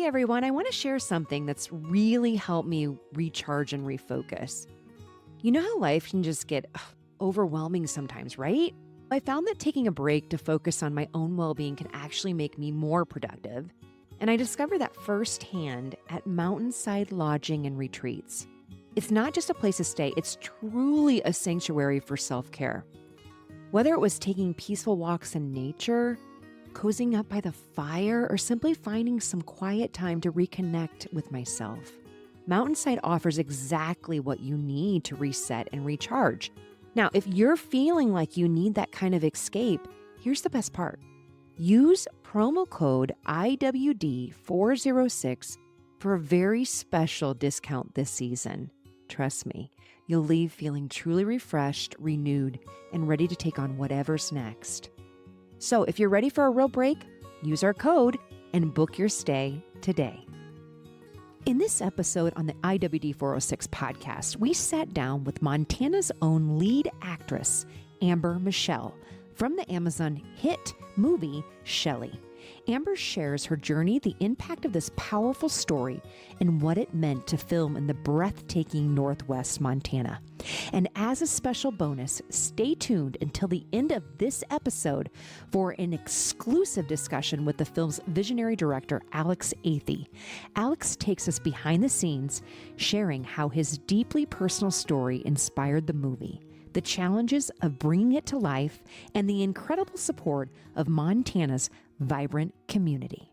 Hey everyone, I want to share something that's really helped me recharge and refocus. You know how life can just get overwhelming sometimes, right? I found that taking a break to focus on my own well-being can actually make me more productive. And I discovered that firsthand at Mountainside Lodging and Retreats. It's not just a place to stay, it's truly a sanctuary for self-care. Whether it was taking peaceful walks in nature, cozying up by the fire, or simply finding some quiet time to reconnect with myself, Mountainside offers exactly what you need to reset and recharge. Now, if you're feeling like you need that kind of escape, here's the best part. Use promo code IWD406 for a very special discount this season. Trust me, you'll leave feeling truly refreshed, renewed, and ready to take on whatever's next. So if you're ready for a real break, use our code and book your stay today. In this episode on the IWD406 podcast, we sat down with Montana's own lead actress, Amber Michelle, from the Amazon hit movie, Shelly. Amber shares her journey, the impact of this powerful story, and what it meant to film in the breathtaking Northwest Montana. And as a special bonus, stay tuned until the end of this episode for an exclusive discussion with the film's visionary director, Alex Athey. Alex takes us behind the scenes, sharing how his deeply personal story inspired the movie, the challenges of bringing it to life, and the incredible support of Montana's vibrant community.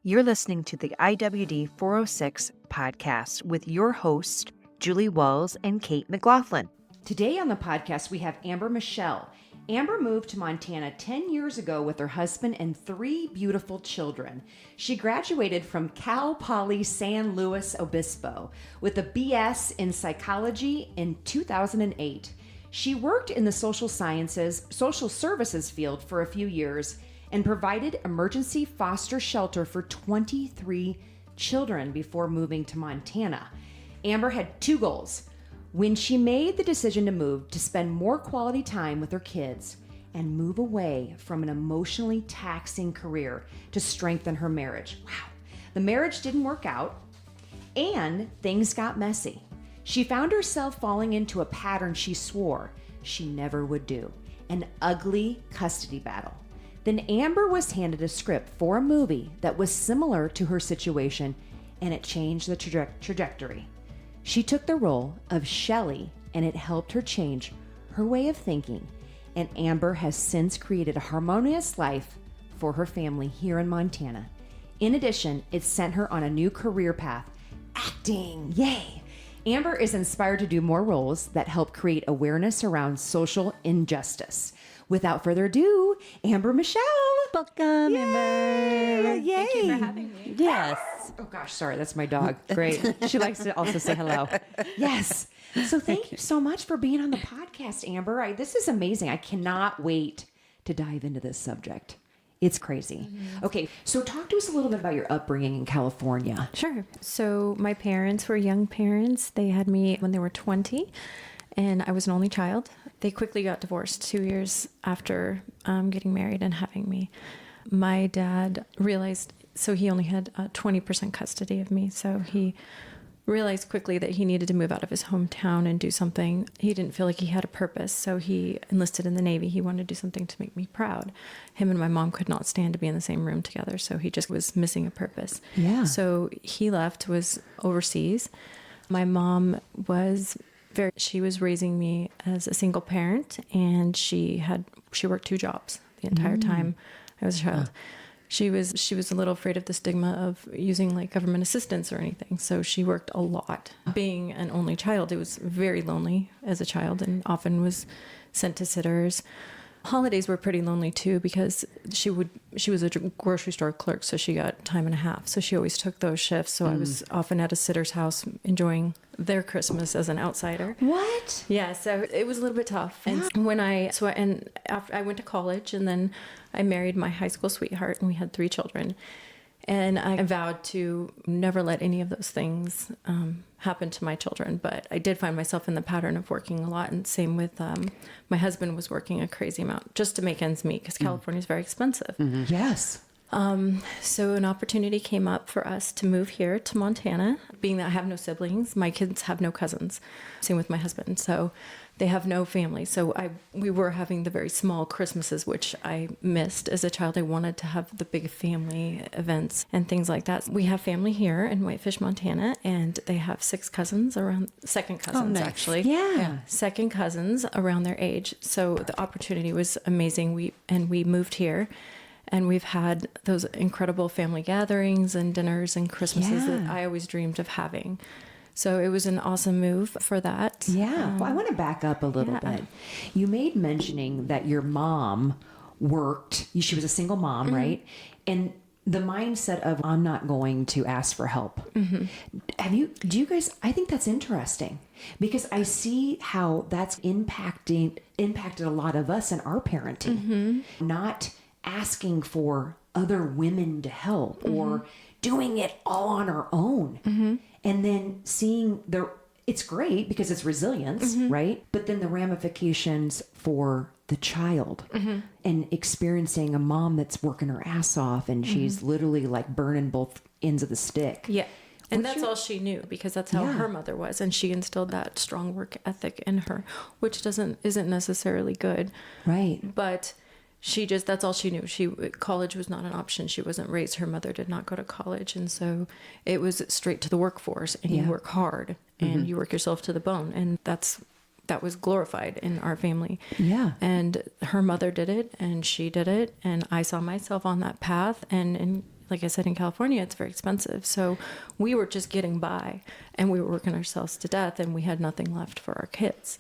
You're listening to the IWD 406 podcast with your hosts, Julie Walls and Kate McLaughlin. Today on the podcast, we have Amber Michelle. Amber moved to Montana 10 years ago with her husband and 3 beautiful children. She graduated from Cal Poly San Luis Obispo with a BS in psychology in 2008. She worked in the social services field for a few years and provided emergency foster shelter for 23 children before moving to Montana. Amber had 2 goals when she made the decision to move: to spend more quality time with her kids and move away from an emotionally taxing career to strengthen her marriage. Wow. The marriage didn't work out and things got messy. She found herself falling into a pattern she swore she never would do: an ugly custody battle. Then Amber was handed a script for a movie that was similar to her situation, and it changed the trajectory. She took the role of Shelly, and it helped her change her way of thinking. And Amber has since created a harmonious life for her family here in Montana. In addition, it sent her on a new career path: acting. Yay! Amber is inspired to do more roles that help create awareness around social injustice. Without further ado, Amber Michelle. Welcome, Amber. Yay. Thank you for having me. Yes. Oh gosh, sorry, that's my dog. Great. She likes to also say hello. Yes. So thank you so much for being on the podcast, Amber. This is amazing. I cannot wait to dive into this subject. It's crazy. Mm-hmm. Okay, so talk to us a little bit about your upbringing in California. Sure. So my parents were young parents. They had me when they were 20, and I was an only child. They quickly got divorced 2 years after getting married and having me. My dad realized, so he only had 20% custody of me. So he realized quickly that he needed to move out of his hometown and do something. He didn't feel like he had a purpose. So he enlisted in the Navy. He wanted to do something to make me proud. Him and my mom could not stand to be in the same room together. So he just was missing a purpose. Yeah. So he left, was overseas. My mom she was raising me as a single parent, and she worked 2 jobs the entire time I was a child. She was a little afraid of the stigma of using like government assistance or anything. So she worked a lot. Being an only child, it was very lonely as a child, and often was sent to sitters. Holidays were pretty lonely too, because she was a grocery store clerk, so she got time and a half. So she always took those shifts. So I was often at a sitter's house enjoying their Christmas as an outsider. What? Yeah, so it was a little bit tough. And after I went to college, and then I married my high school sweetheart, and we had 3 children. And I vowed to never let any of those things happen to my children. But I did find myself in the pattern of working a lot. And same with my husband was working a crazy amount just to make ends meet, because California is very expensive. Mm-hmm. Yes. So an opportunity came up for us to move here to Montana. Being that I have no siblings, my kids have no cousins. Same with my husband. So they have no family. So we were having the very small Christmases, which I missed as a child. I wanted to have the big family events and things like that. We have family here in Whitefish, Montana, and they have second cousins, nice. actually. Yeah. Second cousins around their age. So the opportunity was amazing. We moved here. And we've had those incredible family gatherings and dinners and Christmases that I always dreamed of having. So it was an awesome move for that. Yeah. Well, I want to back up a little bit. You made mentioning that your mom worked. She was a single mom, right? And the mindset of, I'm not going to ask for help. Do you guys, I think that's interesting because I see how that's impacted a lot of us in our parenting. Not asking for other women to help or doing it all on our own. And then seeing it's great because it's resilience, right? But then the ramifications for the child and experiencing a mom that's working her ass off and she's literally like burning both ends of the stick. Yeah. And that's all she knew because that's how her mother was. And she instilled that strong work ethic in her, which isn't necessarily good. Right. But that's all she knew. College was not an option. She wasn't raised. Her mother did not go to college. And so it was straight to the workforce and you work hard and you work yourself to the bone. And that was glorified in our family. Yeah. And her mother did it and she did it. And I saw myself on that path. And like I said, in California, it's very expensive. So we were just getting by and we were working ourselves to death and we had nothing left for our kids.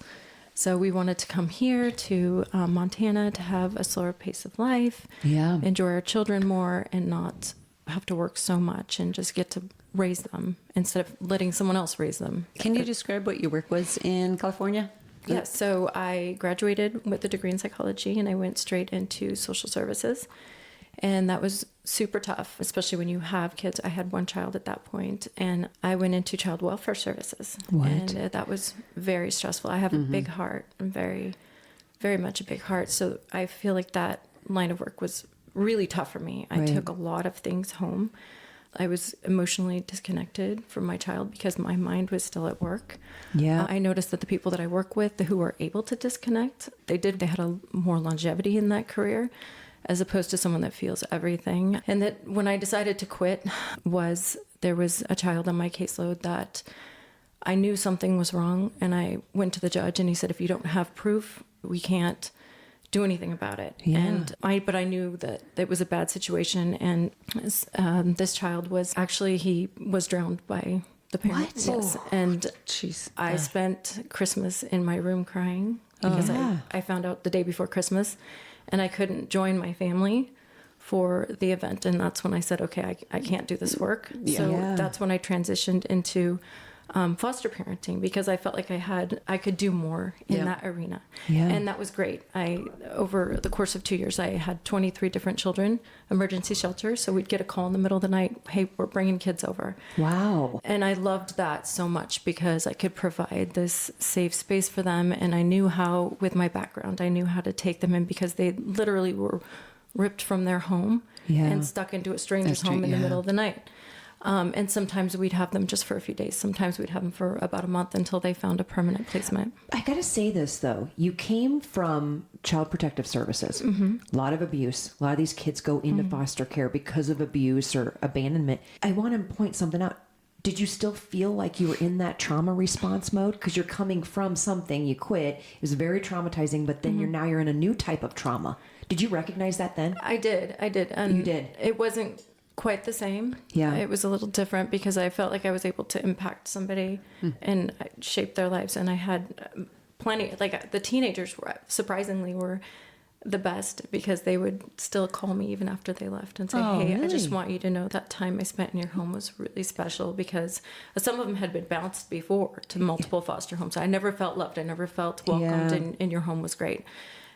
So we wanted to come here to Montana to have a slower pace of life, enjoy our children more, and not have to work so much and just get to raise them instead of letting someone else raise them. Can you describe what your work was in California? Yeah, so I graduated with a degree in psychology and I went straight into social services. And that was super tough, especially when you have kids. I had one child at that point, and I went into child welfare services. What? And that was very stressful. I have a big heart, and very, very much a big heart. So I feel like that line of work was really tough for me. I took a lot of things home. I was emotionally disconnected from my child because my mind was still at work. Yeah. I noticed that the people that I work with who were able to disconnect, they had a more longevity in that career, as opposed to someone that feels everything. And that when I decided to quit there was a child on my caseload that I knew something was wrong. And I went to the judge and he said, if you don't have proof, we can't do anything about it. Yeah. But I knew that it was a bad situation. And this child he was drowned by the parents. What? Yes. And Jeez. I spent Christmas in my room crying because I found out the day before Christmas. And I couldn't join my family for the event. And that's when I said, okay, I can't do this work. So that's when I transitioned into foster parenting because I felt like I could do more in that arena. Yeah. And that was great. Over the course of 2 years, I had 23 different children, emergency shelters. So we'd get a call in the middle of the night, hey, we're bringing kids over. Wow. And I loved that so much because I could provide this safe space for them. And I knew how, with my background, I knew how to take them in because they literally were ripped from their home and stuck into a stranger's home in the middle of the night. And sometimes we'd have them just for a few days. Sometimes we'd have them for about a month until they found a permanent placement. I got to say this, though. You came from Child Protective Services. A lot of abuse. A lot of these kids go into foster care because of abuse or abandonment. I want to point something out. Did you still feel like you were in that trauma response mode? Because you're coming from something, you quit. It was very traumatizing, but then you're in a new type of trauma. Did you recognize that then? I did. And you did? It wasn't quite the same. Yeah. It was a little different because I felt like I was able to impact somebody and shape their lives. And I had plenty, like the teenagers surprisingly were the best because they would still call me even after they left and say, hey, really? I just want you to know that time I spent in your home was really special because some of them had been bounced before to multiple foster homes. I never felt loved. I never felt welcomed and your home was great.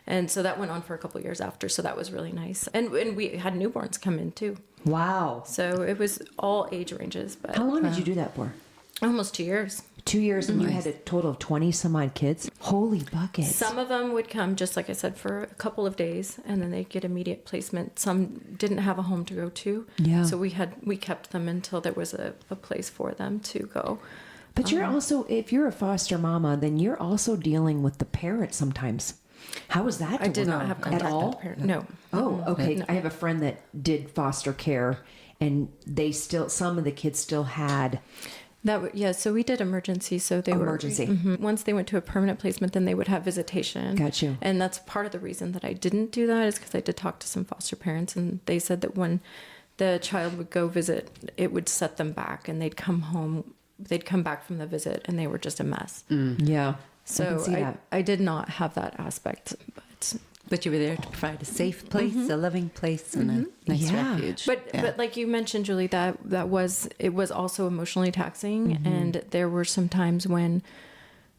And so that went on for a couple of years after. So that was really nice. And we had newborns come in too. Wow. So it was all age ranges. But How long did you do that for? Almost 2 years. 2 years, and you had a total of 20 some odd kids. Holy buckets. Some of them would come, just like I said, for a couple of days, and then they'd get immediate placement. Some didn't have a home to go to. Yeah. So we kept them until there was a place for them to go. But you're also, if you're a foster mama, then you're also dealing with the parent sometimes. How was that? I did not have contact at all? with the parent. No. Oh, okay. No. I have a friend that did foster care, and some of the kids still had So we did emergency. So they emergency. were once they went to a permanent placement, then they would have visitation. Got you. And that's part of the reason that I didn't do that is because I did talk to some foster parents, and they said that when the child would go visit, it would set them back, and they'd come home. They'd come back from the visit, and they were just a mess. Yeah. So I did not have that aspect, But you were there to provide a safe place, a loving place, and a nice refuge. But like you mentioned, Julie, it was also emotionally taxing, and there were some times when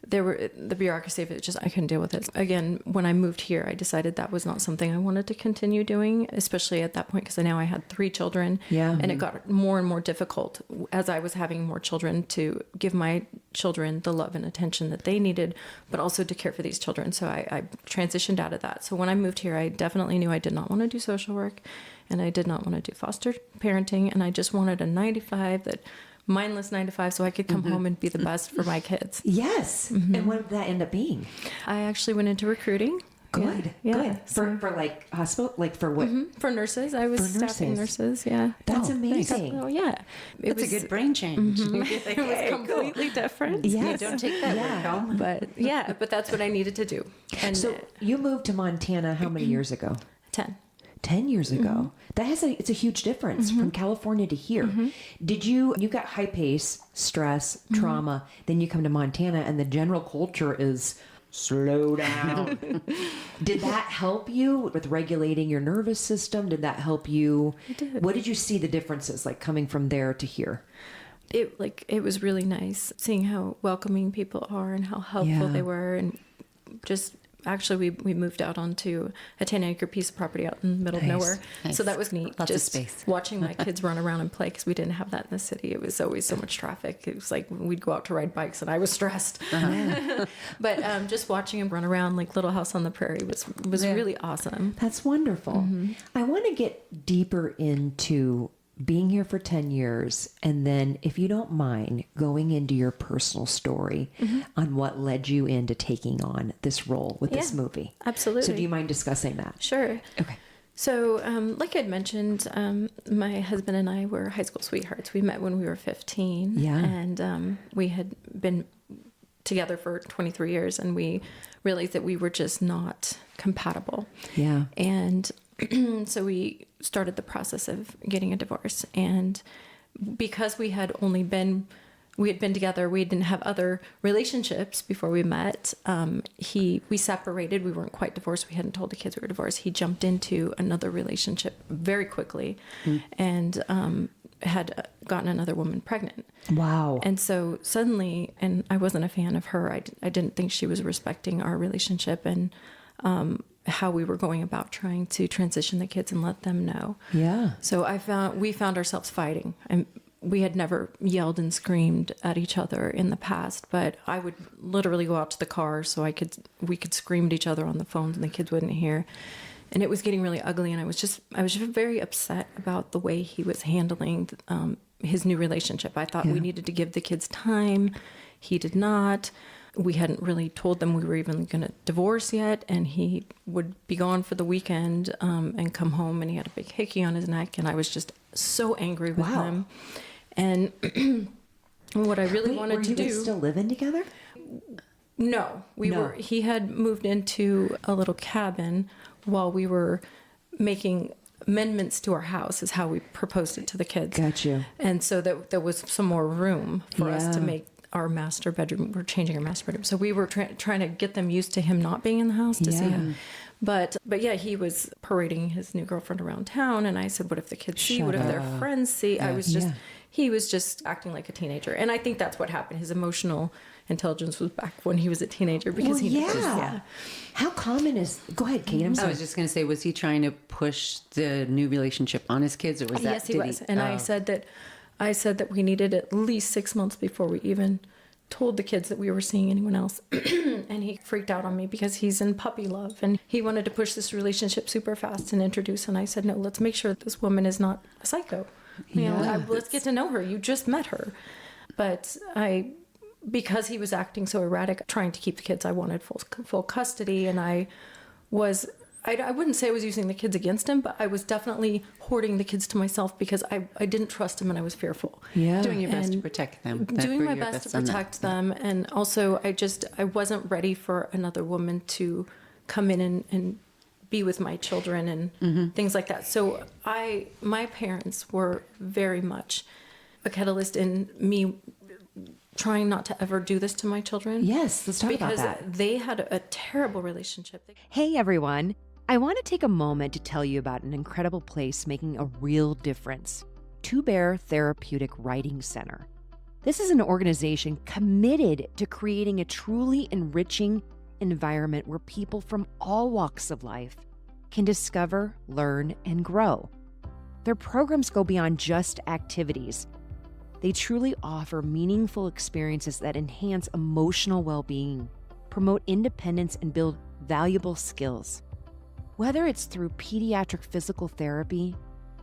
the bureaucracy of it, just I couldn't deal with it. Again, when I moved here, I decided that was not something I wanted to continue doing, especially at that point, because now I had 3 children. Yeah. And it got more and more difficult as I was having more children to give my children the love and attention that they needed, but also to care for these children. So I transitioned out of that. So when I moved here, I definitely knew I did not want to do social work, and I did not want to do foster parenting, and I just wanted a 9-to-5 mindless 9 to 5 so I could come home and be the best for my kids. Yes. And what did that end up being? I actually went into recruiting. Good. Yeah. Good. For like hospital, like for what? For nurses. I was staffing nurses. Yeah. That's amazing. Oh, yeah. That's a good brain change. It was completely different. Yes. You don't take that work home. But that's what I needed to do. And So you moved to Montana how many years ago? 10. 10 years ago. It's a huge difference from California to here. Did you got high pace, stress, trauma, then you come to Montana and the general culture is slow down. Did that help you with regulating your nervous system? Did that help you? It did. What did you see the differences like coming from there to here? It was really nice seeing how welcoming people are and how helpful they were, and just actually we moved out onto a 10-acre piece of property out in the middle of nowhere. Nice. So that was neat. Lots of just space. watching my kids run around and play, because we didn't have that in the city. It was always so much traffic. It was like we'd go out to ride bikes and I was stressed. But just watching them run around like Little House on the Prairie was really awesome. That's wonderful. I want to get deeper into being here for 10 years, and then, if you don't mind, going into your personal story on what led you into taking on this role with this movie. Absolutely. So do you mind discussing that? Sure. Okay. So, like I'd mentioned, my husband and I were high school sweethearts. We met when we were 15. Yeah. And we had been together for 23 years, and we realized that we were just not compatible. Yeah. And so we started the process of getting a divorce. And because we had been together, we didn't have other relationships before we met. We separated. We weren't quite divorced. We hadn't told the kids we were divorced. He jumped into another relationship very quickly and had gotten another woman pregnant. Wow. And so suddenly, and I wasn't a fan of her. I didn't think she was respecting our relationship and how we were going about trying to transition the kids and let them know. Yeah. So we found ourselves fighting, and we had never yelled and screamed at each other in the past, but I would literally go out to the car so we could scream at each other on the phones and the kids wouldn't hear. And it was getting really ugly, and I was just very upset about the way he was handling his new relationship. I thought we needed to give the kids time. He did not. We hadn't really told them we were even going to divorce yet, and he would be gone for the weekend and come home, and he had a big hickey on his neck, and I was just so angry with him. And what I really wanted to do... Were you guys still living together? No, we were. He had moved into a little cabin while we were making amendments to our house, is how we proposed it to the kids. Got you. And so that there was some more room for us to make our master bedroom. We're changing our master bedroom. So we were trying to get them used to him not being in the house to see him. But yeah, he was parading his new girlfriend around town. And I said, what if the kids see? What if their friends see? He was just acting like a teenager. And I think that's what happened. His emotional intelligence was back when he was a teenager, because How common is... Go ahead, Kate. I'm sorry. I was just going to say, was he trying to push the new relationship on his kids, or was that... Yes, he was. And I said that I said that we needed at least 6 months before we even told the kids that we were seeing anyone else. And he freaked out on me because he's in puppy love and he wanted to push this relationship super fast and introduce. And I said, no, let's make sure this woman is not a psycho. Let's get to know her. You just met her. But because he was acting so erratic, trying to keep the kids, I wanted full custody. And I wouldn't say I was using the kids against him, but I was definitely hoarding the kids to myself because I didn't trust him and I was fearful. Yeah. Doing your best to protect them. Doing my best to protect them. And also I wasn't ready for another woman to come in and be with my children and things like that. So my parents were very much a catalyst in me trying not to ever do this to my children. Yes, let's talk about that. Because they had a terrible relationship. Hey, everyone. I want to take a moment to tell you about an incredible place making a real difference, Two Bear Therapeutic Writing Center. This is an organization committed to creating a truly enriching environment where people from all walks of life can discover, learn, and grow. Their programs go beyond just activities. They truly offer meaningful experiences that enhance emotional well-being, promote independence, and build valuable skills. Whether it's through pediatric physical therapy,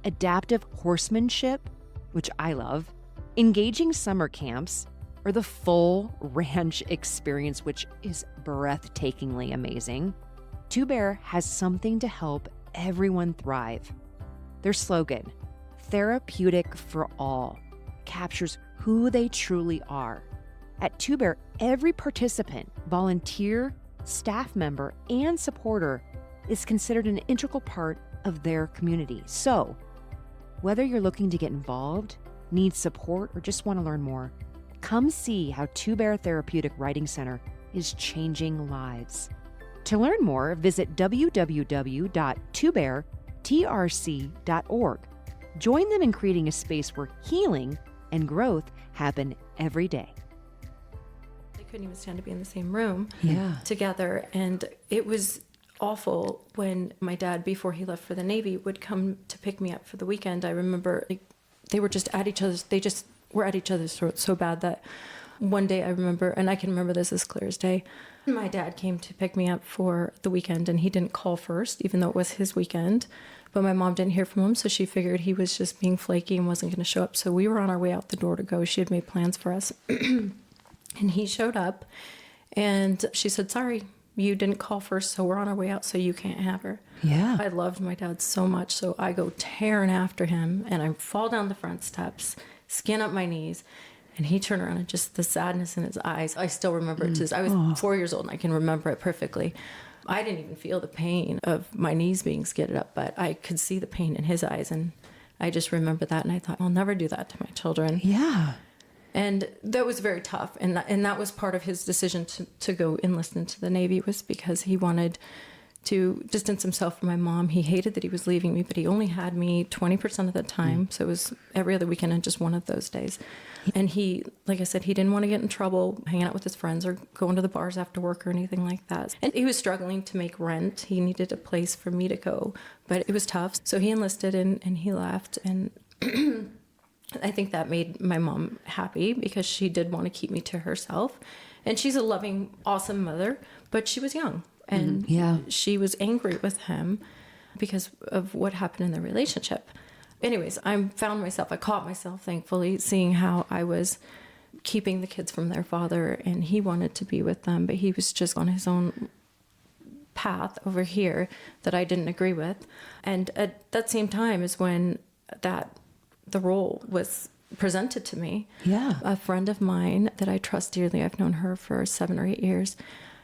adaptive horsemanship, which I love, engaging summer camps, or the full ranch experience, which is breathtakingly amazing, Two Bear has something to help everyone thrive. Their slogan, Therapeutic for All, captures who they truly are. At Two Bear, every participant, volunteer, staff member, and supporter is considered an integral part of their community. So, whether you're looking to get involved, need support, or just want to learn more, come see how Two Bear Therapeutic Writing Center is changing lives. To learn more, visit www.twobeartrc.org. Join them in creating a space where healing and growth happen every day. They couldn't even stand to be in the same room together. And it was awful when my dad, before he left for the Navy, would come to pick me up for the weekend. I remember they were just at each other's, they just were at each other's throats so bad that one day I remember, and I can remember this as clear as day, my dad came to pick me up for the weekend and he didn't call first, even though it was his weekend. But my mom didn't hear from him, so she figured he was just being flaky and wasn't going to show up. So we were on our way out the door to go. She had made plans for us. And he showed up and she said, sorry, you didn't call first, so we're on our way out, so you can't have her. Yeah. I loved my dad so much, so I go tearing after him, and I fall down the front steps, skin up my knees, and he turned around and just the sadness in his eyes. I still remember it. I was 4 years old, and I can remember it perfectly. I didn't even feel the pain of my knees being skidded up, but I could see the pain in his eyes, and I just remember that, and I thought, I'll never do that to my children. Yeah. And that was very tough. And that was part of his decision to go enlist into the Navy, was because he wanted to distance himself from my mom. He hated that he was leaving me, but he only had me 20% of the time. So it was every other weekend and just one of those days. And he, like I said, he didn't want to get in trouble hanging out with his friends or going to the bars after work or anything like that. And he was struggling to make rent. He needed a place for me to go, but it was tough. So he enlisted and he left. And I think that made my mom happy because she did want to keep me to herself. And she's a loving, awesome mother, but she was young. And she was angry with him because of what happened in their relationship. Anyways, I caught myself, thankfully, seeing how I was keeping the kids from their father, and he wanted to be with them, but he was just on his own path over here that I didn't agree with. And at that same time is when the role was presented to me. Yeah. A friend of mine that I trust dearly, I've known her for 7 or 8 years.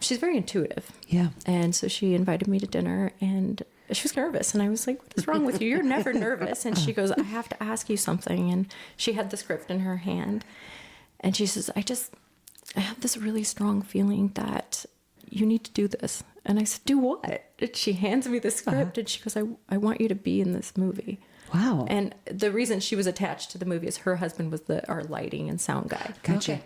She's very intuitive. Yeah. And so she invited me to dinner, and she was nervous. And I was like, what is wrong with you? You're never nervous. And she goes, I have to ask you something. And she had the script in her hand. And she says, I have this really strong feeling that you need to do this. And I said, do what? And she hands me the script and she goes, I want you to be in this movie. Wow. And the reason she was attached to the movie is her husband was our lighting and sound guy. Gotcha.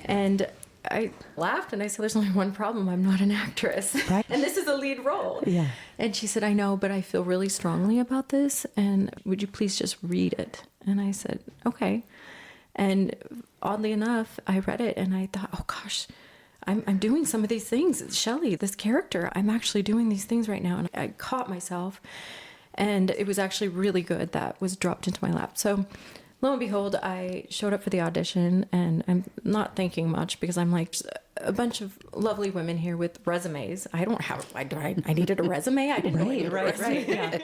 And I laughed and I said, there's only one problem. I'm not an actress. Right. And this is a lead role. Yeah. And she said, I know, but I feel really strongly about this. And would you please just read it? And I said, okay. And oddly enough, I read it and I thought, oh gosh, I'm doing some of these things. Shelly, this character, I'm actually doing these things right now. And I caught myself, and it was actually really good that was dropped into my lap. So lo and behold, I showed up for the audition, and I'm not thinking much because I'm like, a bunch of lovely women here with resumes. I don't have, I needed a resume. I didn't know I needed a resume. Yeah.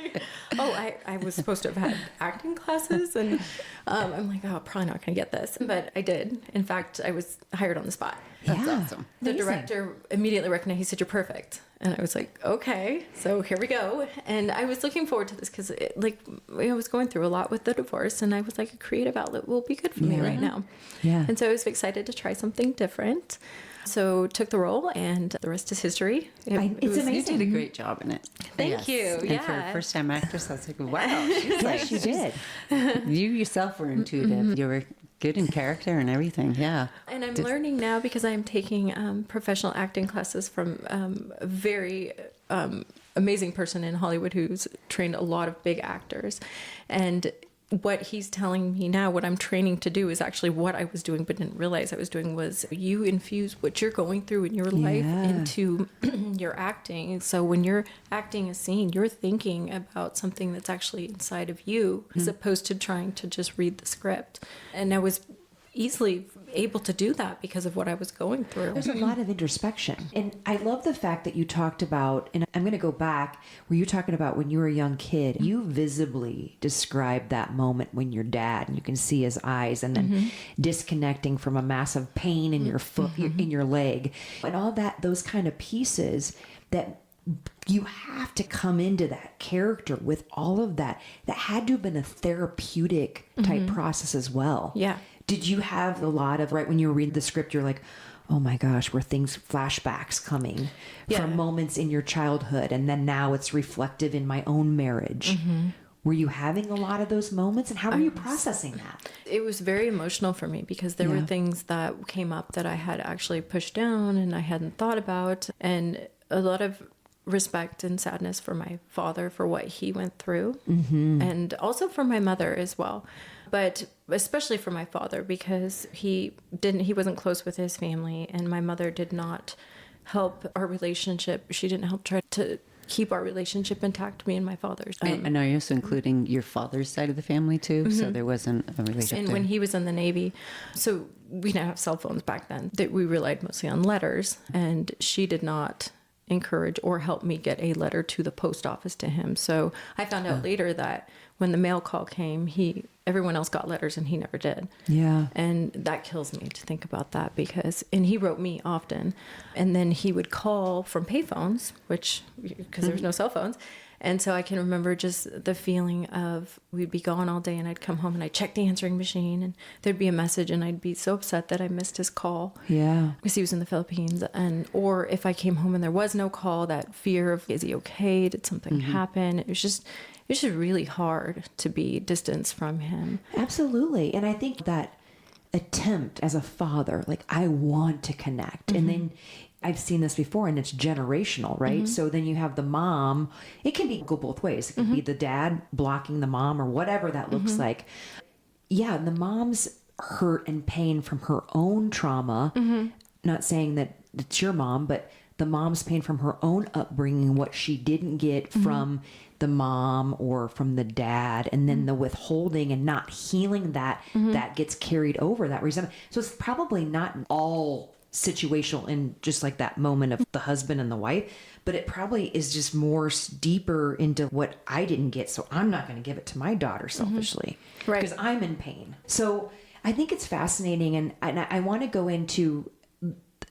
Oh, I was supposed to have had acting classes, and I'm like, oh, probably not going to get this. But I did. In fact, I was hired on the spot. That's awesome. The director immediately recognized, he said, you're perfect. And I was like, okay, so here we go. And I was looking forward to this because I was going through a lot with the divorce, and I was like, a creative outlet will be good for me right now. Yeah. And so I was excited to try something different. So took the role, and the rest is history. It's amazing. You did a great job in it. Thank you. And for a first-time actress, I was like, wow. She's like, she did. You yourself were intuitive. You were good in character and everything. Yeah. And I'm learning now because I'm taking professional acting classes from a very amazing person in Hollywood who's trained a lot of big actors. And what he's telling me now, what I'm training to do, is actually what I was doing but didn't realize I was doing, was you infuse what you're going through in your life into your acting. So when you're acting a scene, you're thinking about something that's actually inside of you, as opposed to trying to just read the script. And I was easily able to do that because of what I was going through. There's a lot of introspection. And I love the fact that you talked about, and I'm going to go back, where you're talking about when you were a young kid, you visibly described that moment when your dad, and you can see his eyes, and then disconnecting from a massive pain in your foot, in your leg, and all that, those kind of pieces that you have to come into that character with all of that. That had to have been a therapeutic type process as well. Yeah. Did you have a lot of, right when you were reading the script, you're like, oh my gosh, were things, flashbacks coming from moments in your childhood, and then now it's reflective in my own marriage. Were you having a lot of those moments, and how were you processing that? It was very emotional for me because there were things that came up that I had actually pushed down and I hadn't thought about, and a lot of respect and sadness for my father for what he went through, and also for my mother as well. But especially for my father, because he wasn't close with his family, and my mother did not help our relationship. She didn't help try to keep our relationship intact, me and my father's. And are you also including your father's side of the family too? So there wasn't a relationship And there. when he was in the Navy, so we didn't have cell phones back then, that we relied mostly on letters, and she did not encourage or help me get a letter to the post office to him. So I found out later that when the mail call came, everyone else got letters and he never did. Yeah. And that kills me to think about that, and he wrote me often, and then he would call from payphones, because there was no cell phones. And so I can remember just the feeling of, we'd be gone all day and I'd come home and I'd check the answering machine and there'd be a message and I'd be so upset that I missed his call. Yeah. Because he was in the Philippines. Or if I came home and there was no call, that fear of, is he okay? Did something happen? It was just really hard to be distanced from him. Absolutely. And I think that attempt as a father, like, I want to connect. And then I've seen this before, and it's generational, right? So then you have the mom. It can go both ways. It could be the dad blocking the mom, or whatever that looks like. Yeah, the mom's hurt and pain from her own trauma. Not saying that it's your mom, but the mom's pain from her own upbringing, what she didn't get from the mom or from the dad, and then the withholding and not healing that, that gets carried over, that resentment. So it's probably not all situational in just like that moment of the husband and the wife, but it probably is just more deeper into what I didn't get, so I'm not going to give it to my daughter selfishly, Right. because I'm in pain. So I think it's fascinating, and I want to go into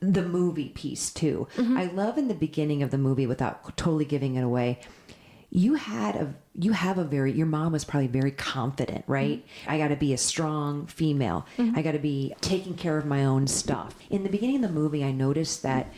the movie piece too. I love in the beginning of the movie, without totally giving it away, your mom was probably very confident, right? I got to be a strong female. I got to be taking care of my own stuff. In the beginning of the movie, I noticed that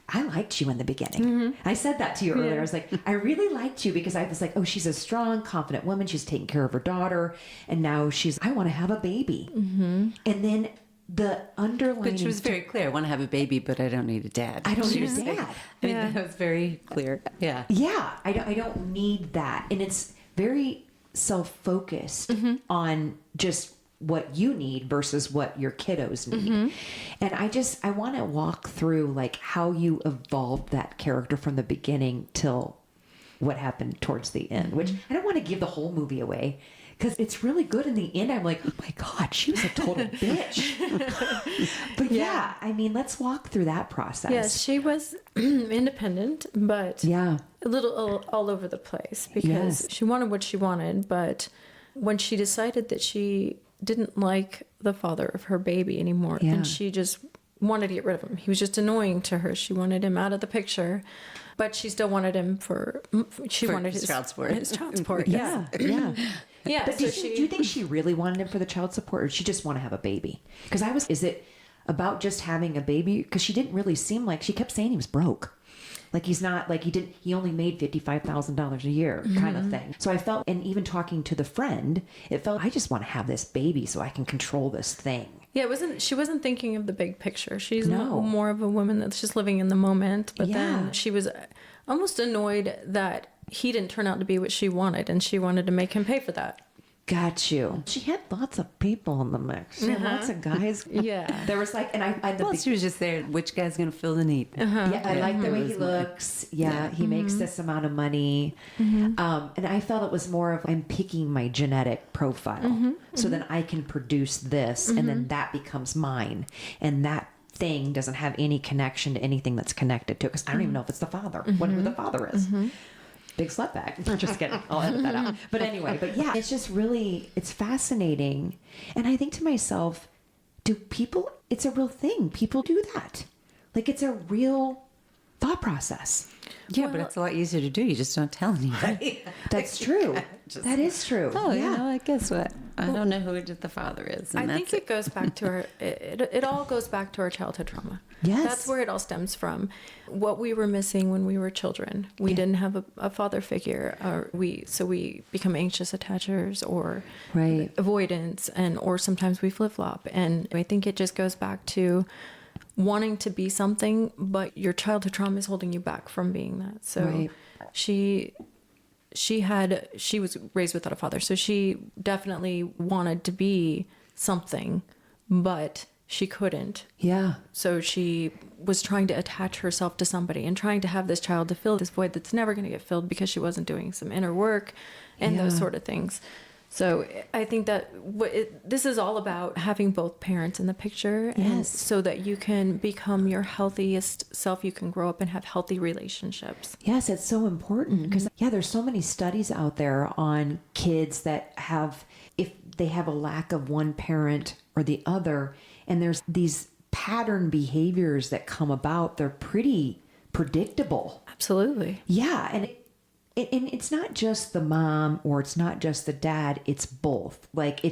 I liked you in the beginning. I said that to you earlier. I was like, I really liked you, because I was like, oh, she's a strong, confident woman. She's taking care of her daughter. And now I want to have a baby. And then the underlying... But she was very clear. I want to have a baby, but I don't need a dad. I don't need a dad. I mean, that was very clear. Yeah. Yeah, I don't need that. And it's very self-focused on just what you need versus what your kiddos need. And I want to walk through like how you evolved that character from the beginning till what happened towards the end, which I don't want to give the whole movie away because it's really good in the end. I'm like, oh my God, she was a total bitch. But yeah, I mean, let's walk through that process. Yes, she was independent, but a little all over the place because she wanted what she wanted. But when she decided that she didn't like the father of her baby anymore, then she just wanted to get rid of him. He was just annoying to her. She wanted him out of the picture, but she still wanted him for his child support. His child support. Yeah. Yeah. But do you think she really wanted him for the child support, or did she just want to have a baby? Because is it about just having a baby? Because she didn't really seem like, she kept saying he was broke. Like he's not, like he only made $55,000 a year kind of thing. So I felt, and even talking to the friend, it felt, I just want to have this baby so I can control this thing. Yeah, she wasn't thinking of the big picture. She's more of a woman that's just living in the moment. But then she was almost annoyed that he didn't turn out to be what she wanted, and she wanted to make him pay for that. Got you. She had lots of people in the mix. She had lots of guys. Yeah. There was like, and she was just there. Which guy's going to fill the need? Yeah, I like the way he looks. Yeah, he makes this amount of money. And I felt it was more of, I'm picking my genetic profile so then I can produce this and then that becomes mine. And that thing doesn't have any connection to anything that's connected to it because I don't even know if it's the father, who the father is. Big slutbag. Just kidding. I'll edit that out. But anyway, it's just really, it's fascinating. And I think to myself, it's a real thing. People do that. Like it's a real thought process. Yeah, but it's a lot easier to do. You just don't tell anybody. That's true. That is true. Oh, yeah. Guess what? I don't know who the father is. I think it goes back to her. It all goes back to our childhood trauma. Yes. That's where it all stems from. What we were missing when we were children. We didn't have a father figure. So we become anxious attachers or avoidance, or sometimes we flip-flop. And I think it just goes back to wanting to be something, but your childhood trauma is holding you back from being that. So she was raised without a father, so she definitely wanted to be something, but she couldn't. Yeah. So she was trying to attach herself to somebody and trying to have this child to fill this void that's never going to get filled because she wasn't doing some inner work and those sort of things. So I think that this is all about having both parents in the picture, and so that you can become your healthiest self. You can grow up and have healthy relationships. Yes, it's so important because there's so many studies out there on kids that if they have a lack of one parent or the other, and there's these pattern behaviors that come about. They're pretty predictable. Absolutely. Yeah, and it's not just the mom or it's not just the dad, it's both. Like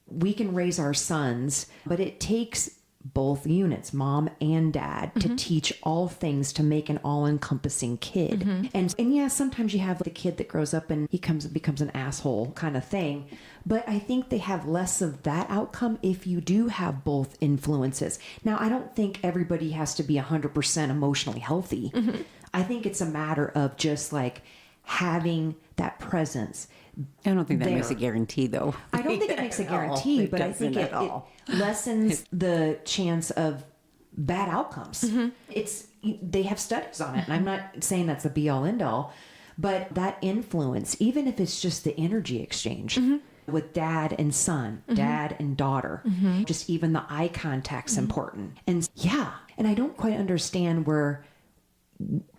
we can raise our sons, but it takes both units, mom and dad, to teach all things to make an all-encompassing kid. And yeah, sometimes you have the kid that grows up and becomes an asshole kind of thing. But I think they have less of that outcome if you do have both influences. Now, I don't think everybody has to be 100% emotionally healthy. I think it's a matter of just like having that presence. I don't think that makes a guarantee, though. I don't think it makes a guarantee, but I think it lessens the chance of bad outcomes. They have studies on it, and I'm not saying that's a be-all, end-all, but that influence, even if it's just the energy exchange with dad and son, dad and daughter, just even the eye contact's important. And and I don't quite understand where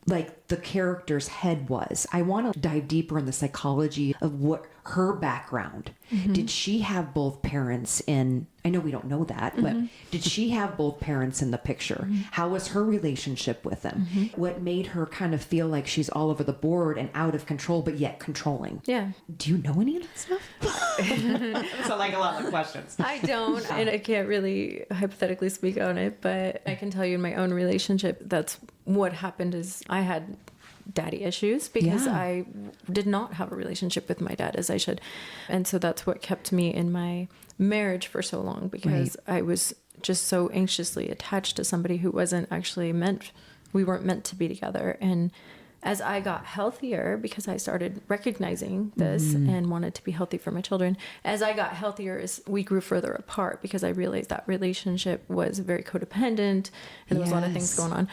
like the character's head was. I want to dive deeper in the psychology of what her background. Did she have both parents in, I know we don't know that, but did she have both parents in the picture? How was her relationship with them? What made her kind of feel like she's all over the board and out of control, but yet controlling? Yeah. Do you know any of that stuff? So like a lot of questions. I don't, and I can't really hypothetically speak on it, but I can tell you in my own relationship, that's what happened is I had daddy issues because I did not have a relationship with my dad as I should. And so that's what kept me in my marriage for so long, because I was just so anxiously attached to somebody who wasn't actually we weren't meant to be together. And as I got healthier, because I started recognizing this and wanted to be healthy for my children, as I got healthier, we grew further apart because I realized that relationship was very codependent and there was a lot of things going on.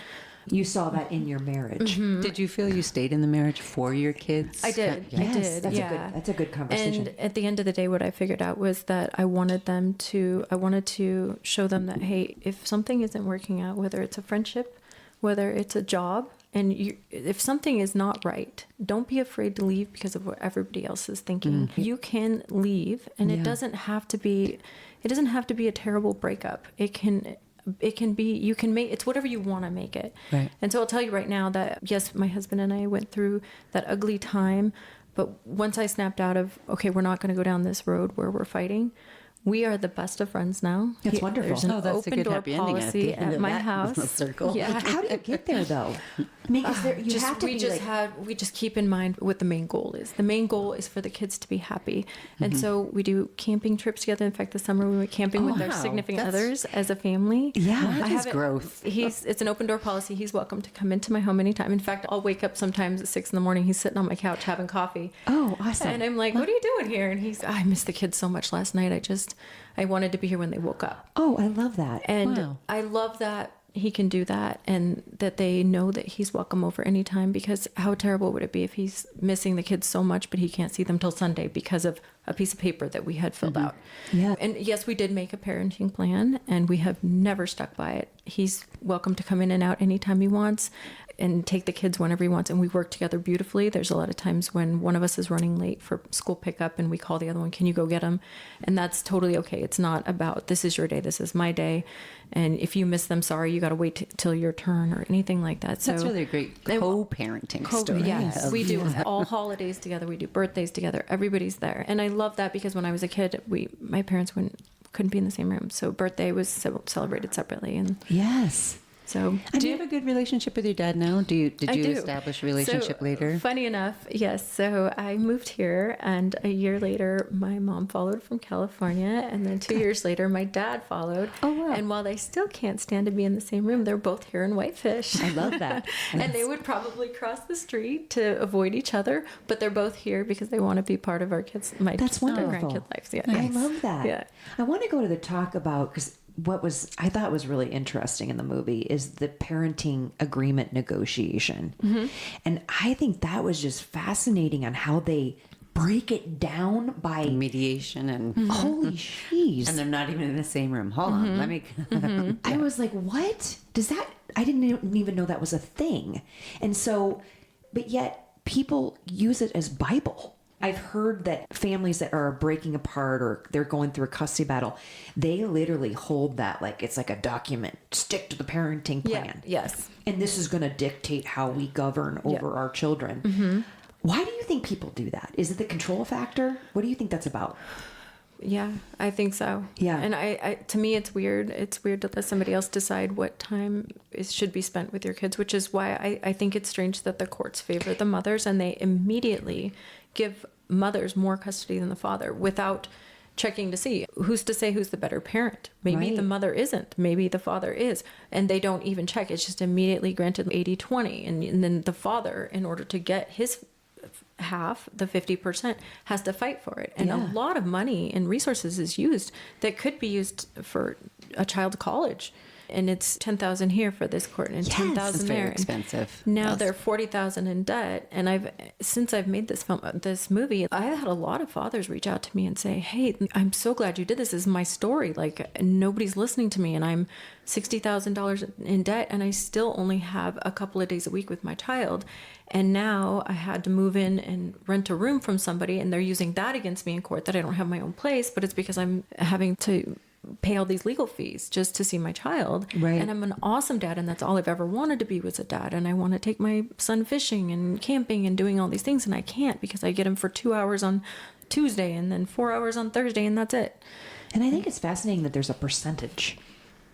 You saw that in your marriage. Did you feel you stayed in the marriage for your kids? I did. Yes, I did. that's a good conversation. And at the end of the day, what I figured out was that I wanted to show them that, hey, if something isn't working out, whether it's a friendship, whether it's a job, and if something is not right, don't be afraid to leave because of what everybody else is thinking. You can leave, and it doesn't have to be a terrible breakup. It can be, you can make, it's whatever you want to make it. Right. And so I'll tell you right now that, yes, my husband and I went through that ugly time, but once I snapped out of, okay, we're not going to go down this road where we're fighting, we are the best of friends now. That's wonderful. There's an that's a open good door happy ending policy at my house. Circle. Yeah. How do you get there, though? I mean, because you have to we just keep in mind what the main goal is. The main goal is for the kids to be happy. And so we do camping trips together. In fact, this summer we went camping with our significant others as a family. Yeah. That is growth. It's an open door policy. He's welcome to come into my home anytime. In fact, I'll wake up sometimes at 6 a.m. He's sitting on my couch having coffee. Oh, awesome. And I'm like, what are you doing here? And he's, I missed the kids so much last night. I wanted to be here when they woke up. Oh, I love that. And Wow. I love that he can do that and that they know that he's welcome over anytime, because how terrible would it be if he's missing the kids so much, but he can't see them till Sunday because of a piece of paper that we had filled out. Yeah. And yes, we did make a parenting plan and we have never stuck by it. He's welcome to come in and out anytime he wants and take the kids whenever he wants. And we work together beautifully. There's a lot of times when one of us is running late for school pickup and we call the other one, can you go get him? And that's totally okay. It's not about, this is your day, this is my day. And if you miss them, sorry, you got to wait till your turn or anything like that. So That's really a great co-parenting story. Yes, we do all holidays together. We do birthdays together. Everybody's there. And I love that because when I was a kid, my parents couldn't be in the same room. So birthday was celebrated separately. And Yes. so, Do you have a good relationship with your dad now? Did you I do. establish a relationship later? Funny enough, yes. So I moved here, and a year later, my mom followed from California, and then 2 years later, my dad followed. Oh, wow. And while they still can't stand to be in the same room, they're both here in Whitefish. I love that. And they would probably cross the street to avoid each other, but they're both here because they want to be part of our kids, That's wonderful. grandkids' lives. Yeah. I love that. Yeah. I want to go to the talk about, because I thought was really interesting in the movie is the parenting agreement negotiation. And I think that was just fascinating on how they break it down by Mediation and holy jeez. and they're not even in the same room. Hold on, let me. I was like, what? I didn't even know that was a thing. And so, but yet people use it as Bible. I've heard that families that are breaking apart or they're going through a custody battle, they literally hold that like it's like a document. Stick to the parenting plan. Yes. And this is going to dictate how we govern over our children. Why do you think people do that? Is it the control factor? What do you think that's about? Yeah, I think so. Yeah. And I to me, it's weird. It's weird to let somebody else decide what time should be spent with your kids, which is why I think it's strange that the courts favor the mothers and they immediately give mothers more custody than the father without checking to see who's to say who's the better parent. Maybe Right. the mother isn't. Maybe the father is. And they don't even check. It's just immediately granted 80-20. And then the father, in order to get his half, the 50%, has to fight for it. And a lot of money and resources is used that could be used for a child's college. And it's $10,000 here for this court and Yes, $10,000 It's there. very And expensive. now Yes. they're $40,000 in debt. And since I've made this movie, I've had a lot of fathers reach out to me and say, "Hey, I'm so glad you did this. This is my story. Like nobody's listening to me, and I'm $60,000 in debt, and I still only have a couple of days a week with my child. And now I had to move in and rent a room from somebody, and they're using that against me in court that I don't have my own place, but it's because I'm having to pay all these legal fees just to see my child. Right. And I'm an awesome dad, and that's all I've ever wanted to be was a dad. And I want to take my son fishing and camping and doing all these things, and I can't because I get him for 2 hours on Tuesday and then 4 hours on Thursday, and that's it." And I think it's fascinating that there's a percentage.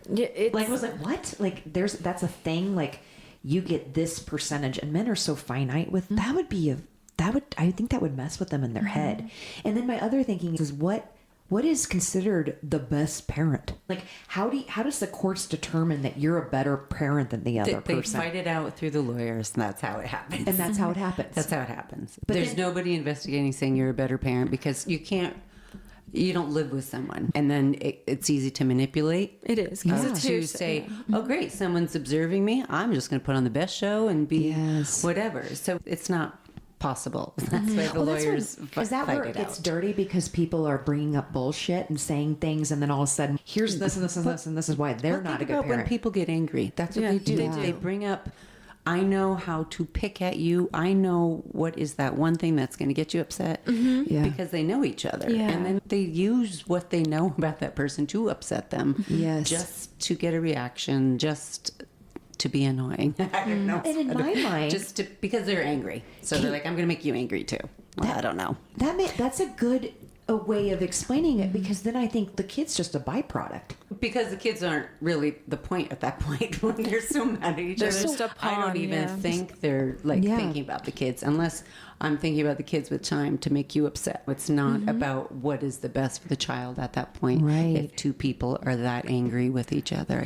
Yeah, Like, I was like, what? Like, that's a thing. Like, you get this percentage, and men are so finite with I think that would mess with them in their head. And then my other thinking is, what what is considered the best parent? Like, how does the courts determine that you're a better parent than the other They person? fight it out through the lawyers, and that's how it happens. And that's how it happens. That's how it happens. But There's then- nobody investigating saying you're a better parent, because you don't live with someone, and then it's easy to manipulate. It is. 'Cause it's To hearsay, say, yeah. oh great, someone's observing me, I'm just going to put on the best show and be Yes. whatever. So it's not possible. That's why the lawyers is that fight where it it gets out. dirty, because people are bringing up bullshit and saying things, and then all of a sudden, here's this and this and this, and this is why they're Well, not a think good about parent. when people get angry. That's what Yeah, they do. they do. They bring up, I know how to pick at you. I know what is that one thing that's going to get you upset, Yeah. because they know each other. Yeah. And then they use what they know about that person to upset them. Yes. Just to get a reaction, just to be annoying. I don't know. And in my mind, Just because they're angry. So they're like, I'm going to make you angry too. Well, I don't know. that's a good way of explaining it, because then I think the kid's just a byproduct. Because the kids aren't really the point at that point when they're so mad at each They're other. just a I don't pawn, even yeah. think they're like Yeah. thinking about the kids, unless I'm thinking about the kids with time to make you upset. It's not about what is the best for the child at that point. Right. If two people are that angry with each other,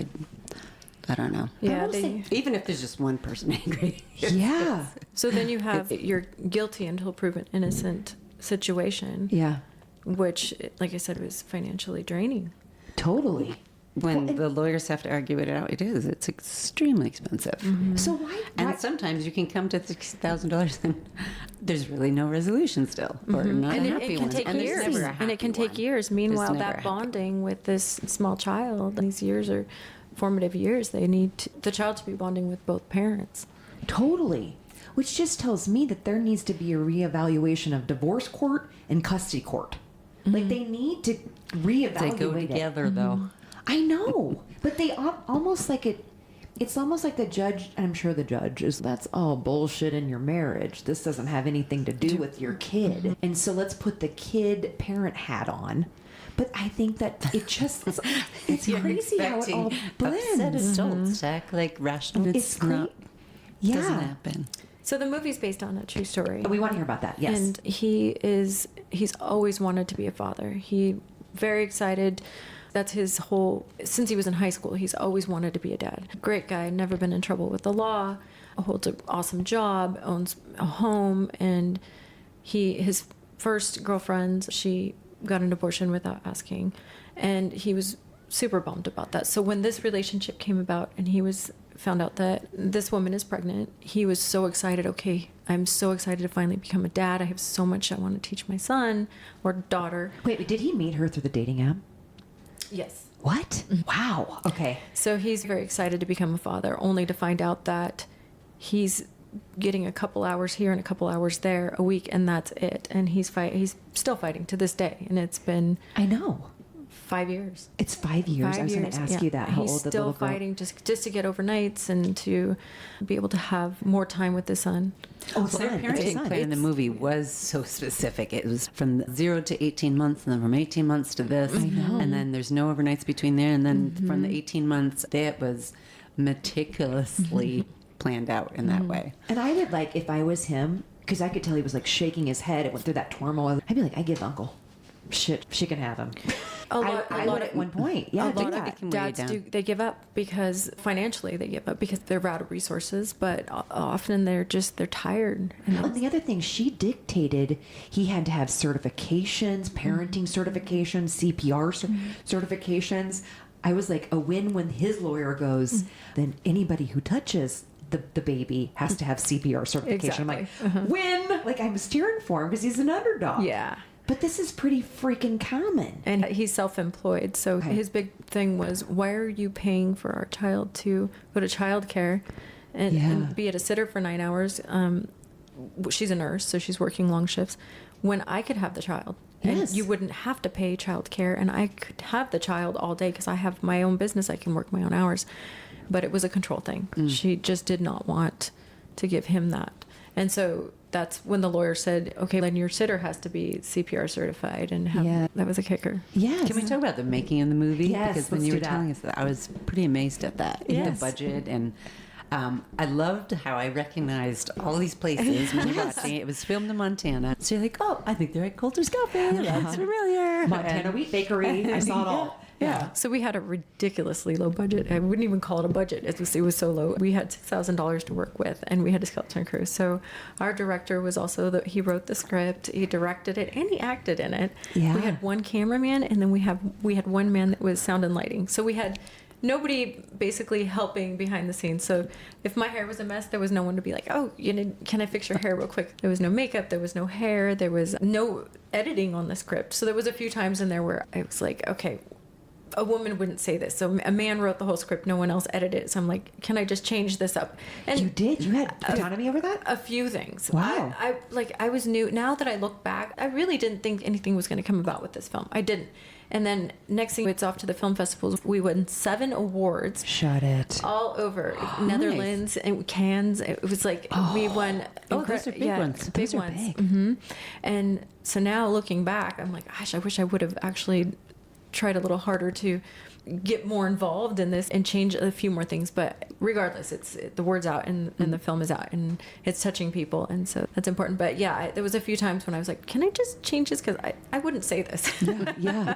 I don't know. Yeah, almost think- Even if there's just one person angry. Yeah. So then you have your guilty until proven innocent situation, Yeah. which, like I said, was financially draining. Totally. When the lawyers have to argue it out, it's extremely expensive. So why? And sometimes you can come to $60,000 and there's really no resolution still, or not And a it happy can one. take And there's years. never a And it can happy take one. years. There's Meanwhile, never a that happy bonding with this small child, these years are formative years. They need the child to be bonding with both parents. Totally. Which just tells me that there needs to be a reevaluation of divorce court and custody court. Like, they need to reevaluate They go it. together, though. I know, but they almost like it. It's almost like the judge. I'm sure the judge is. That's all bullshit in your marriage. This doesn't have anything to do with your kid. And so let's put the kid parent hat on. But I think that it just it's You're crazy how it all expecting blends. upset adults to act like rational. It's great. Yeah. Doesn't happen. So the movie's based on a true story. We want to hear about that. Yes. And he's always wanted to be a father. He very excited. That's his whole, since he was in high school, he's always wanted to be a dad. Great guy, never been in trouble with the law, holds an awesome job, owns a home, and his first girlfriend, she got an abortion without asking, and he was super bummed about that. So when this relationship came about and found out that this woman is pregnant, he was so excited. Okay, I'm so excited to finally become a dad. I have so much I want to teach my son or daughter. Wait, did he meet her through the dating app? Yes. What? Wow. Okay. So he's very excited to become a father, only to find out that he's getting a couple hours here and a couple hours there a week, and that's it. And he's still fighting to this day, and it's been I know. 5 years. It's 5 years. I was going to ask you that. How He's old the still little girl? fighting just to get overnights and to be able to have more time with his son. Oh, Well, their parenting plan in the movie was so specific. It was from 0 to 18 months, and then from 18 months to this. I know. And then there's no overnights between there. And then from the 18 months, that was meticulously planned out in that way. And I would like, if I was him, because I could tell he was like shaking his head. It went through that turmoil. I'd be like, I give Uncle. Shit, she can have him. A I lot would of- at one point. Yeah, a do lot that. of can weigh you dads down. they give up because financially they give up because they're out of resources, but often they're tired. And the other thing, she dictated he had to have certifications, parenting certifications, CPR certifications. I was like, a win when his lawyer goes, then anybody who touches the baby has to have CPR certification. Exactly. I'm like, win! Like, I'm steering for him because he's an underdog. Yeah. But this is pretty freaking common. And he's self-employed, so Okay. his big thing was, why are you paying for our child to go to childcare and, Yeah. and be at a sitter for 9 hours? She's a nurse, so she's working long shifts. When I could have the child, Yes. and you wouldn't have to pay childcare, and I could have the child all day because I have my own business, I can work my own hours. But it was a control thing. She just did not want to give him that, and so that's when the lawyer said, okay, then your sitter has to be CPR certified and have, Yeah. that was a kicker. Yes. Can we talk about the making of the movie? Yes, Because when let's you do were that. telling us that, I was pretty amazed at that. Yes. The budget, and I loved how I recognized all these places when you're watching it. It was filmed in Montana. So you're like, oh, I think they're at Coulter's Cafe. That's familiar. Montana Wheat Bakery. I saw it all. Yeah. So we had a ridiculously low budget. I wouldn't even call it a budget. It was so low. We had $6,000 to work with, and we had a skeleton crew. So our director was also he wrote the script, he directed it, and he acted in it. Yeah. We had one cameraman, and then we had one man that was sound and lighting. So we had nobody basically helping behind the scenes. So if my hair was a mess, there was no one to be like, oh, can I fix your hair real quick? There was no makeup, there was no hair, there was no editing on the script. So there was a few times in there where I was like, okay, a woman wouldn't say this. So a man wrote the whole script, no one else edited it. So I'm like, can I just change this up? And You did? You had autonomy over that? a few things. Wow. I was new. Now that I look back, I really didn't think anything was going to come about with this film. I didn't. And then next thing, it's off to the film festivals. We won 7 awards. Shut it. All over Netherlands and Cannes. It was like we won. Those are big ones. Big Those are ones. big. Mm-hmm. And so now looking back, I'm like, gosh, I wish I would have actually tried a little harder to get more involved in this and change a few more things. But regardless, the word's out and the film is out and it's touching people, and so that's important. But yeah, there was a few times when I was like, can I just change this, because I wouldn't say this. Yeah.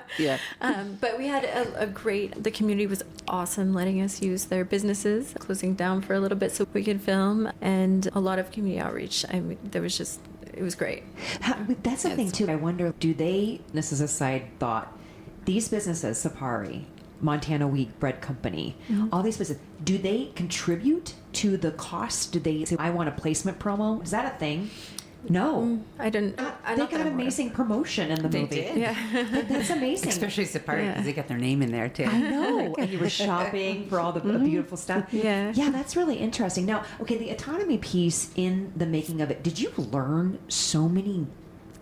But we had the community was awesome, letting us use their businesses, closing down for a little bit so we could film, and a lot of community outreach. I mean, it was great. That's the thing too. I wonder, do they, this is a side thought, these businesses, Sapari, Montana Wheat Bread Company, all these businesses, do they contribute to the cost? Do they say, I want a placement promo? Is that a thing? No. I didn't. They got an amazing promotion in the movie. Did. Yeah. That's amazing. Especially Sapari, because they got their name in there too. I know. And you were shopping for all the beautiful stuff. Yeah. Yeah, that's really interesting. Now, okay, the autonomy piece in the making of it, did you learn so many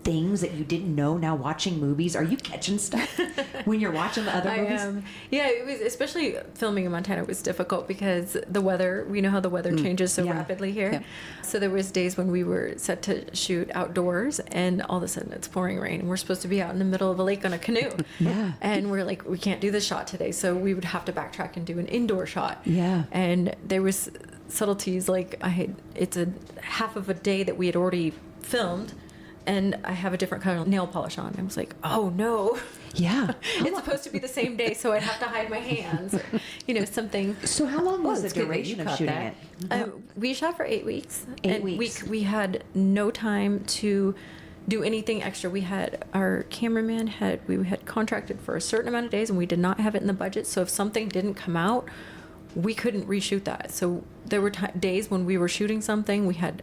things that you didn't know now watching movies? Are you catching stuff when you're watching the other movies? Yeah, it was, especially filming in Montana was difficult because the weather, we know how the weather changes so rapidly here. Yeah. So there was days when we were set to shoot outdoors and all of a sudden it's pouring rain and we're supposed to be out in the middle of a lake on a canoe. Yeah. And we're like, we can't do this shot today. So we would have to backtrack and do an indoor shot. Yeah. And there was subtleties like it's a half of a day that we had already filmed, and I have a different kind of nail polish on. I was like, oh no. Yeah. It's supposed to be the same day, so I'd have to hide my hands, or, something. So how long was the it's good that duration you of caught shooting that. it? We shot for 8 weeks. 8 and weeks. We had no time to do anything extra. We had our cameraman we had contracted for a certain amount of days, and we did not have it in the budget. So if something didn't come out, we couldn't reshoot that. So there were days when we were shooting something, we had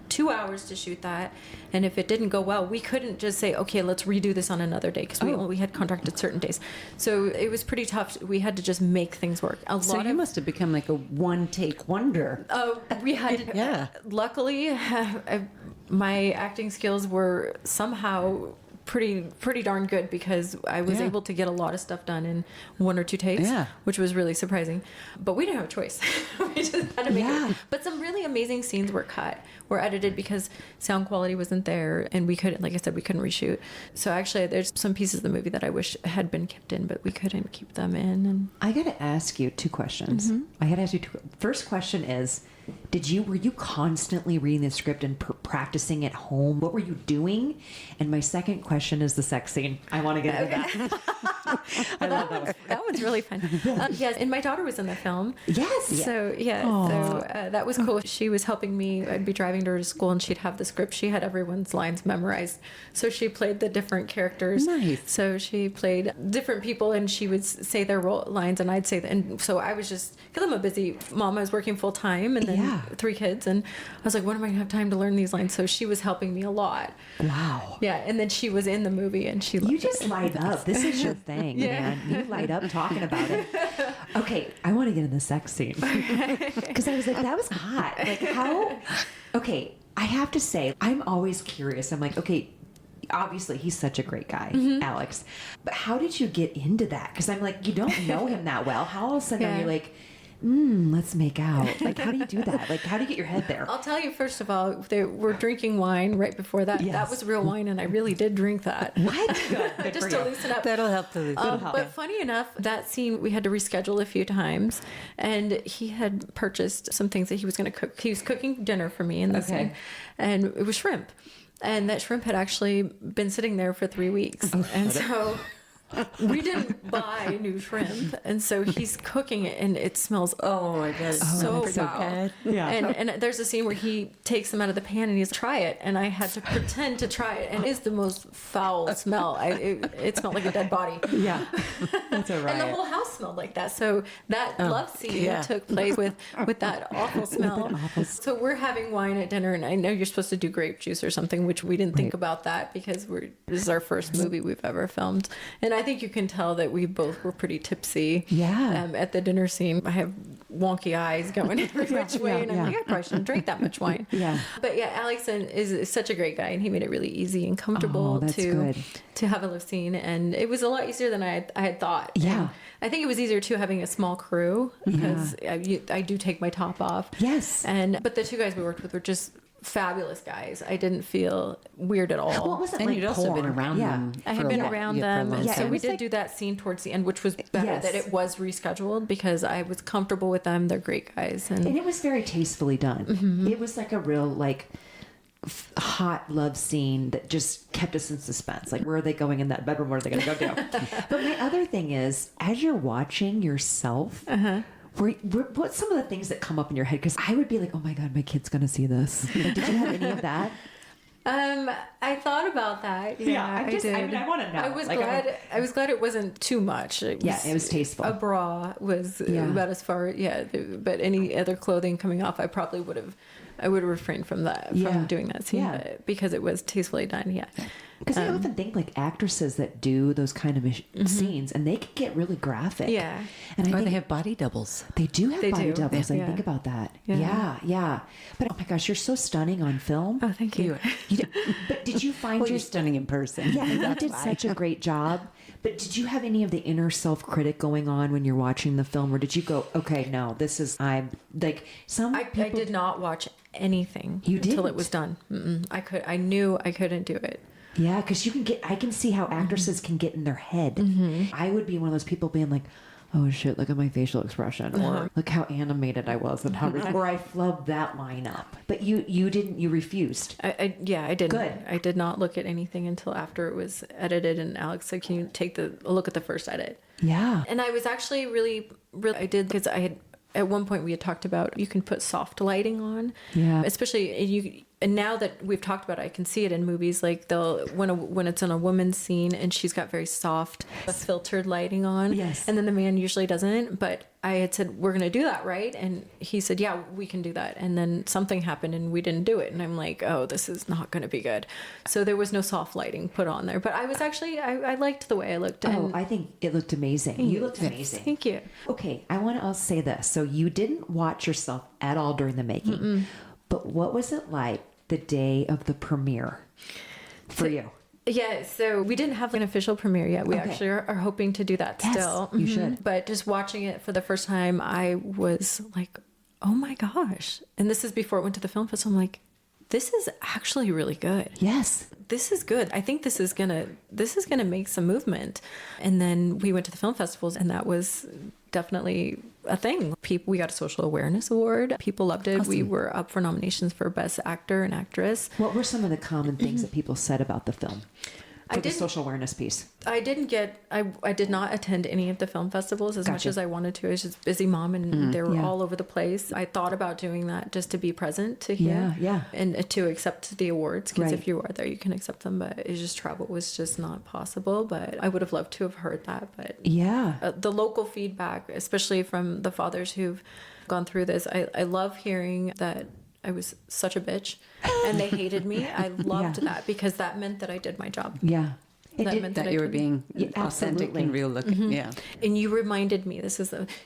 2 hours to shoot that, and if it didn't go well, we couldn't just say, okay, let's redo this on another day, because we had contracted certain days. So it was pretty tough. We had to just make things work. So you must have become like a one-take wonder. We had Yeah. Luckily, my acting skills were somehow pretty darn good, because I was able to get a lot of stuff done in 1 or 2 takes, which was really surprising. But we didn't have a choice. We just had to make it. But some really amazing scenes were edited because sound quality wasn't there, and we couldn't, like I said, we couldn't reshoot. So actually, there's some pieces of the movie that I wish had been kept in, but we couldn't keep them in. And I got to ask you 2 questions. I got to ask you 2. First question is, were you constantly reading the script and practicing at home? What were you doing? And my second question is the sex scene. I want to get into that. I love that one. That one's really fun. Yes, and my daughter was in the film. Yes. So that was cool. She was helping me. I'd be driving her to school, and she'd have the script. She had everyone's lines memorized, so she played the different characters. Nice. So she played different people, and she would say their lines, and I'd say that. And so I was just, because I'm a busy mom, I was working full time, and then 3 kids, and I was like, when am I gonna have time to learn these lines? So she was helping me a lot. Wow. Yeah, and then she was in the movie, and she loved You just it. light up. This is your thing, man. You light up talking about it. Okay, I want to get in the sex scene. Because I was like, that was hot. Like, how? Okay, I have to say, I'm always curious. I'm like, okay, obviously he's such a great guy, Alex. But how did you get into that? Because I'm like, you don't know him that well. How all of a sudden are you like, let's make out. Like, how do you do that? Like, how do you get your head there? I'll tell you, first of all, they were drinking wine right before that. Yes. That was real wine, and I really did drink that. What? Good Just for to you. loosen up. That'll help to loosen But funny enough, that scene we had to reschedule a few times, and he had purchased some things that he was going to cook. He was cooking dinner for me in the scene, and it was shrimp. And that shrimp had actually been sitting there for 3 weeks. And so we didn't buy new shrimp. And so he's cooking it, and it smells, oh my God, so that's so foul. bad. Yeah. And there's a scene where he takes them out of the pan and he's try it. And I had to pretend to try it. And it's the most foul smell. It smelled like a dead body. Yeah. That's all right. And the whole house smelled like that. So that love scene yeah. took place with that awful smell. So we're having wine at dinner, and I know you're supposed to do grape juice or something, which we didn't think about that because this is our first movie we've ever filmed. And I think you can tell that we both were pretty tipsy. Yeah. At the dinner scene, I have wonky eyes going every which way, and I'm like, I probably shouldn't drink that much wine. Yeah. But yeah, Alex is such a great guy, and he made it really easy and comfortable that's good. to have a love scene, and it was a lot easier than I had thought. Yeah. And I think it was easier too having a small crew because I do take my top off. Yes. But the two guys we worked with were just fabulous guys. I didn't feel weird at all. Well, it wasn't And like you'd also been porn. around them. I had for a been long- around for a them, long and so time. we was did like- do that scene towards the end, which was better Yes. that it was rescheduled because I was comfortable with them. They're great guys, And it was very tastefully done. It was like a real, like, hot love scene that just kept us in suspense. Like, where are they going in that bedroom? What are they going to go do? But my other thing is, as you're watching yourself, what's some of the things that come up in your head? Because I would be like, oh my God, my kid's going to see this. Like, did you have any of that? I thought about that. Yeah, I mean, I wanna know. I was Like, glad. I was glad it wasn't too much. It was tasteful. A bra was about as far. Yeah, but any other clothing coming off, I probably would have. I would have refrained from that from doing that scene, but because it was tastefully done. Yeah. Because I often think like actresses that do those kind of scenes, and they can get really graphic. Yeah. And I Or think they have body doubles. they do have They body do. doubles. I Yeah. think about that. Yeah. Yeah. But oh my gosh, you're so stunning on film. Oh, thank you. But did you find Well, you're your stunning in person. Yeah, and you That's did why. such a great job. But did you have any of the inner self-critic going on when you're watching the film, or did you go, okay, no, this is I'm like some I people did not watch anything You until it didn't? was done. I knew I couldn't do it. Yeah, because I can see how actresses can get in their head. I would be one of those people being like, oh shit, look at my facial expression, or look how animated I was, and how, or I flubbed that line up. But you didn't, you refused. I didn't. Good. I did not look at anything until after it was edited, and Alex said, "Can you take a look at the first edit?" Yeah. And I was actually really I did because I had at one point we had talked about you can put soft lighting on, especially and now that we've talked about it, I can see it in movies like when it's in a woman's scene and she's got very soft filtered lighting on, Yes. and then the man usually doesn't. But I had said we're going to do that, right? And he said, yeah, we can do that. And then something happened and we didn't do it, and I'm like, oh, this is not going to be good. So there was no soft lighting put on there, but I was actually I liked the way I looked. Oh, I think it looked amazing. You looked amazing. Thank you. Okay, I want to say this. So you didn't watch yourself at all during the making, but what was it like the day of the premiere for you? Yeah, so we didn't have an official premiere yet. We actually are hoping to do that Yes, still. you should. But just watching it for the first time, I was like, oh my gosh. And this is before it went to the film festival. I'm like, this is actually really good. Yes. This is good. I think this is gonna make some movement. And then we went to the film festivals, and that was definitely a thing. We got a social awareness award. People loved it. We were up for nominations for Best Actor and Actress. What were some of the common things that people said about the film for the social awareness piece? I did not attend any of the film festivals as much as I wanted to. I was just a busy mom, and they were all over the place. I thought about doing that just to be present to hear, and to accept the awards, because if you are there, you can accept them. But it's just travel was just not possible. But I would have loved to have heard that. But the local feedback, especially from the fathers who've gone through this, I love hearing that I was such a bitch and they hated me. I loved that because that meant that I did my job. Yeah. that meant that you were being authentic absolutely. and real looking. Yeah. And you reminded me,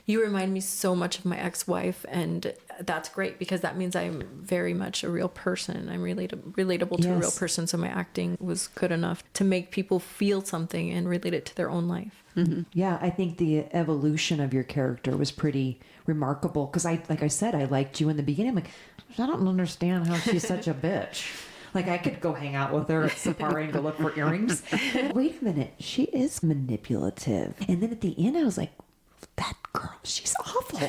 you remind me so much of my ex-wife, and that's great because that means I'm very much a real person. I'm relatable to a real Yes. person. So my acting was good enough to make people feel something and relate it to their own life. Yeah, I think the evolution of your character was pretty remarkable because like I said, I liked you in the beginning. I'm like, I don't understand how she's such a bitch. Like I could go hang out with her at Safari and go look for earrings. Wait a minute, she is manipulative. And then at the end, I was like, that girl, she's awful.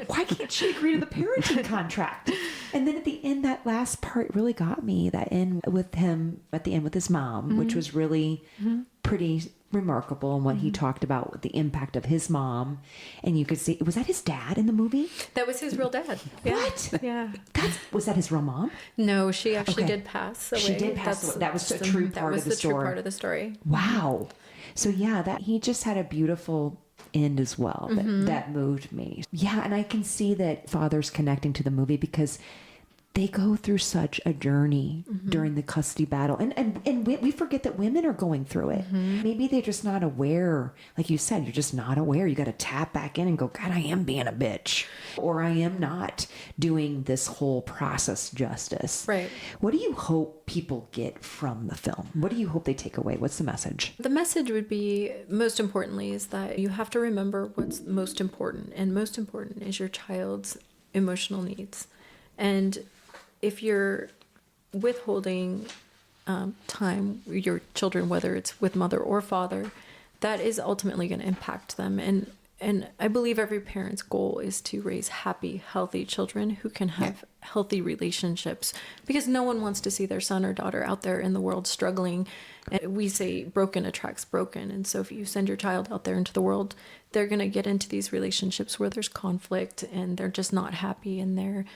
Why can't she agree to the parenting contract? And then at the end, that last part really got me. That end with him at the end with his mom, which was really pretty remarkable, and what he talked about with the impact of his mom. And you could see, was that his dad in the movie? That was his real dad. What? Yeah. Was that his real mom? No, she actually Okay. did pass away. She did pass away. That was a true part of the true story. part of the story. Wow. So yeah, that he just had a beautiful end as well that moved me. Yeah, and I can see that father's connecting to the movie because they go through such a journey during the custody battle. And we forget that women are going through it. Maybe they're just not aware. Like you said, you're just not aware. You got to tap back in and go, God, I am being a bitch. Or I am not doing this whole process justice. Right. What do you hope people get from the film? What do you hope they take away? What's the message? The message would be, most importantly, is that you have to remember what's most important. And most important is your child's emotional needs. And if you're withholding time with your children, whether it's with mother or father, that is ultimately going to impact them. And I believe every parent's goal is to raise happy, healthy children who can have healthy relationships, because no one wants to see their son or daughter out there in the world struggling. And we say broken attracts broken. And so if you send your child out there into the world, they're going to get into these relationships where there's conflict and they're just not happy, and they're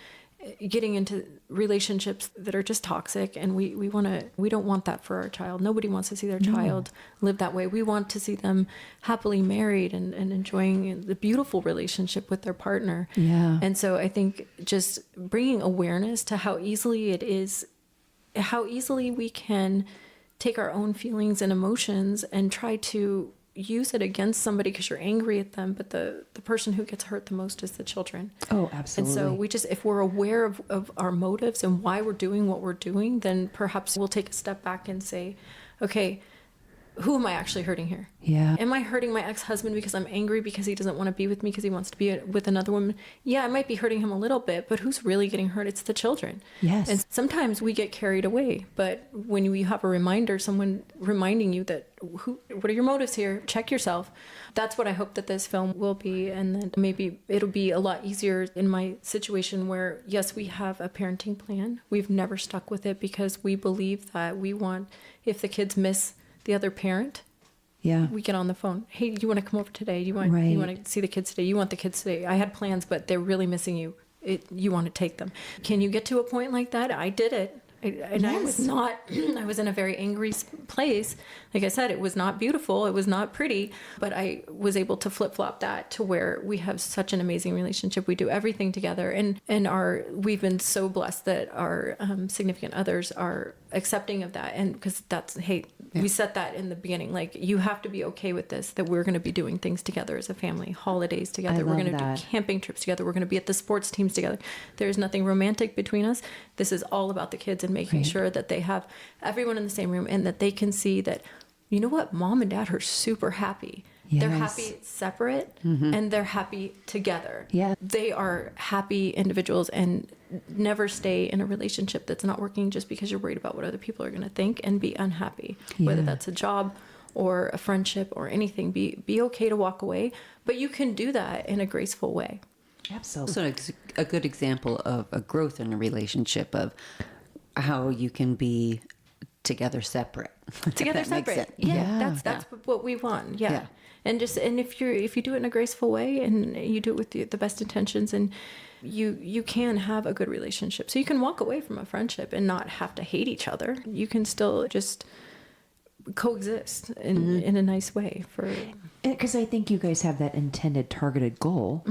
getting into relationships that are just toxic, and we don't want that for our child. Nobody wants to see their child live that way. We want to see them happily married and enjoying the beautiful relationship with their partner. Yeah. And so I think just bringing awareness to how easily we can take our own feelings and emotions and try to use it against somebody because you're angry at them, but the person who gets hurt the most is the children. Oh, absolutely. And so if we're aware of our motives and why we're doing what we're doing, then perhaps we'll take a step back and say, okay, who am I actually hurting here? Yeah. Am I hurting my ex-husband because I'm angry because he doesn't want to be with me because he wants to be with another woman? Yeah, I might be hurting him a little bit, but who's really getting hurt? It's the children. Yes. And sometimes we get carried away, but when you have a reminder, someone reminding you that, what are your motives here? Check yourself. That's what I hope that this film will be. And then maybe it'll be a lot easier in my situation where, yes, we have a parenting plan. We've never stuck with it because we believe that we want, if the kids miss the other parent, we get on the phone. Hey, you want to come over today? You want to see the kids today? You want the kids today? I had plans, but they're really missing you. You want to take them. Can you get to a point like that? I did it. I was not, I was in a very angry place. Like I said, it was not beautiful. It was not pretty, but I was able to flip-flop that to where we have such an amazing relationship. We do everything together, and we've been so blessed that our significant others are accepting of that. And because we set that in the beginning, like, you have to be okay with this, that we're going to be doing things together as a family, holidays together. We're going to do camping trips together. We're going to be at the sports teams together. There's nothing romantic between us. This is all about the kids and making sure that they have everyone in the same room, and that they can see that, you know what, mom and dad are super happy. Yes. They're happy separate, and they're happy together. Yeah. They are happy individuals, and never stay in a relationship that's not working just because you're worried about what other people are going to think and be unhappy. Whether that's a job or a friendship or anything, be okay to walk away, but you can do that in a graceful way. Absolutely. So a good example of a growth in a relationship, of how you can be together separate. Together separate. That's what we want. Yeah. And if you do it in a graceful way, and you do it with the best intentions, and you can have a good relationship. So you can walk away from a friendship and not have to hate each other. You can still just coexist in a nice way. Because I think you guys have that intended targeted goal,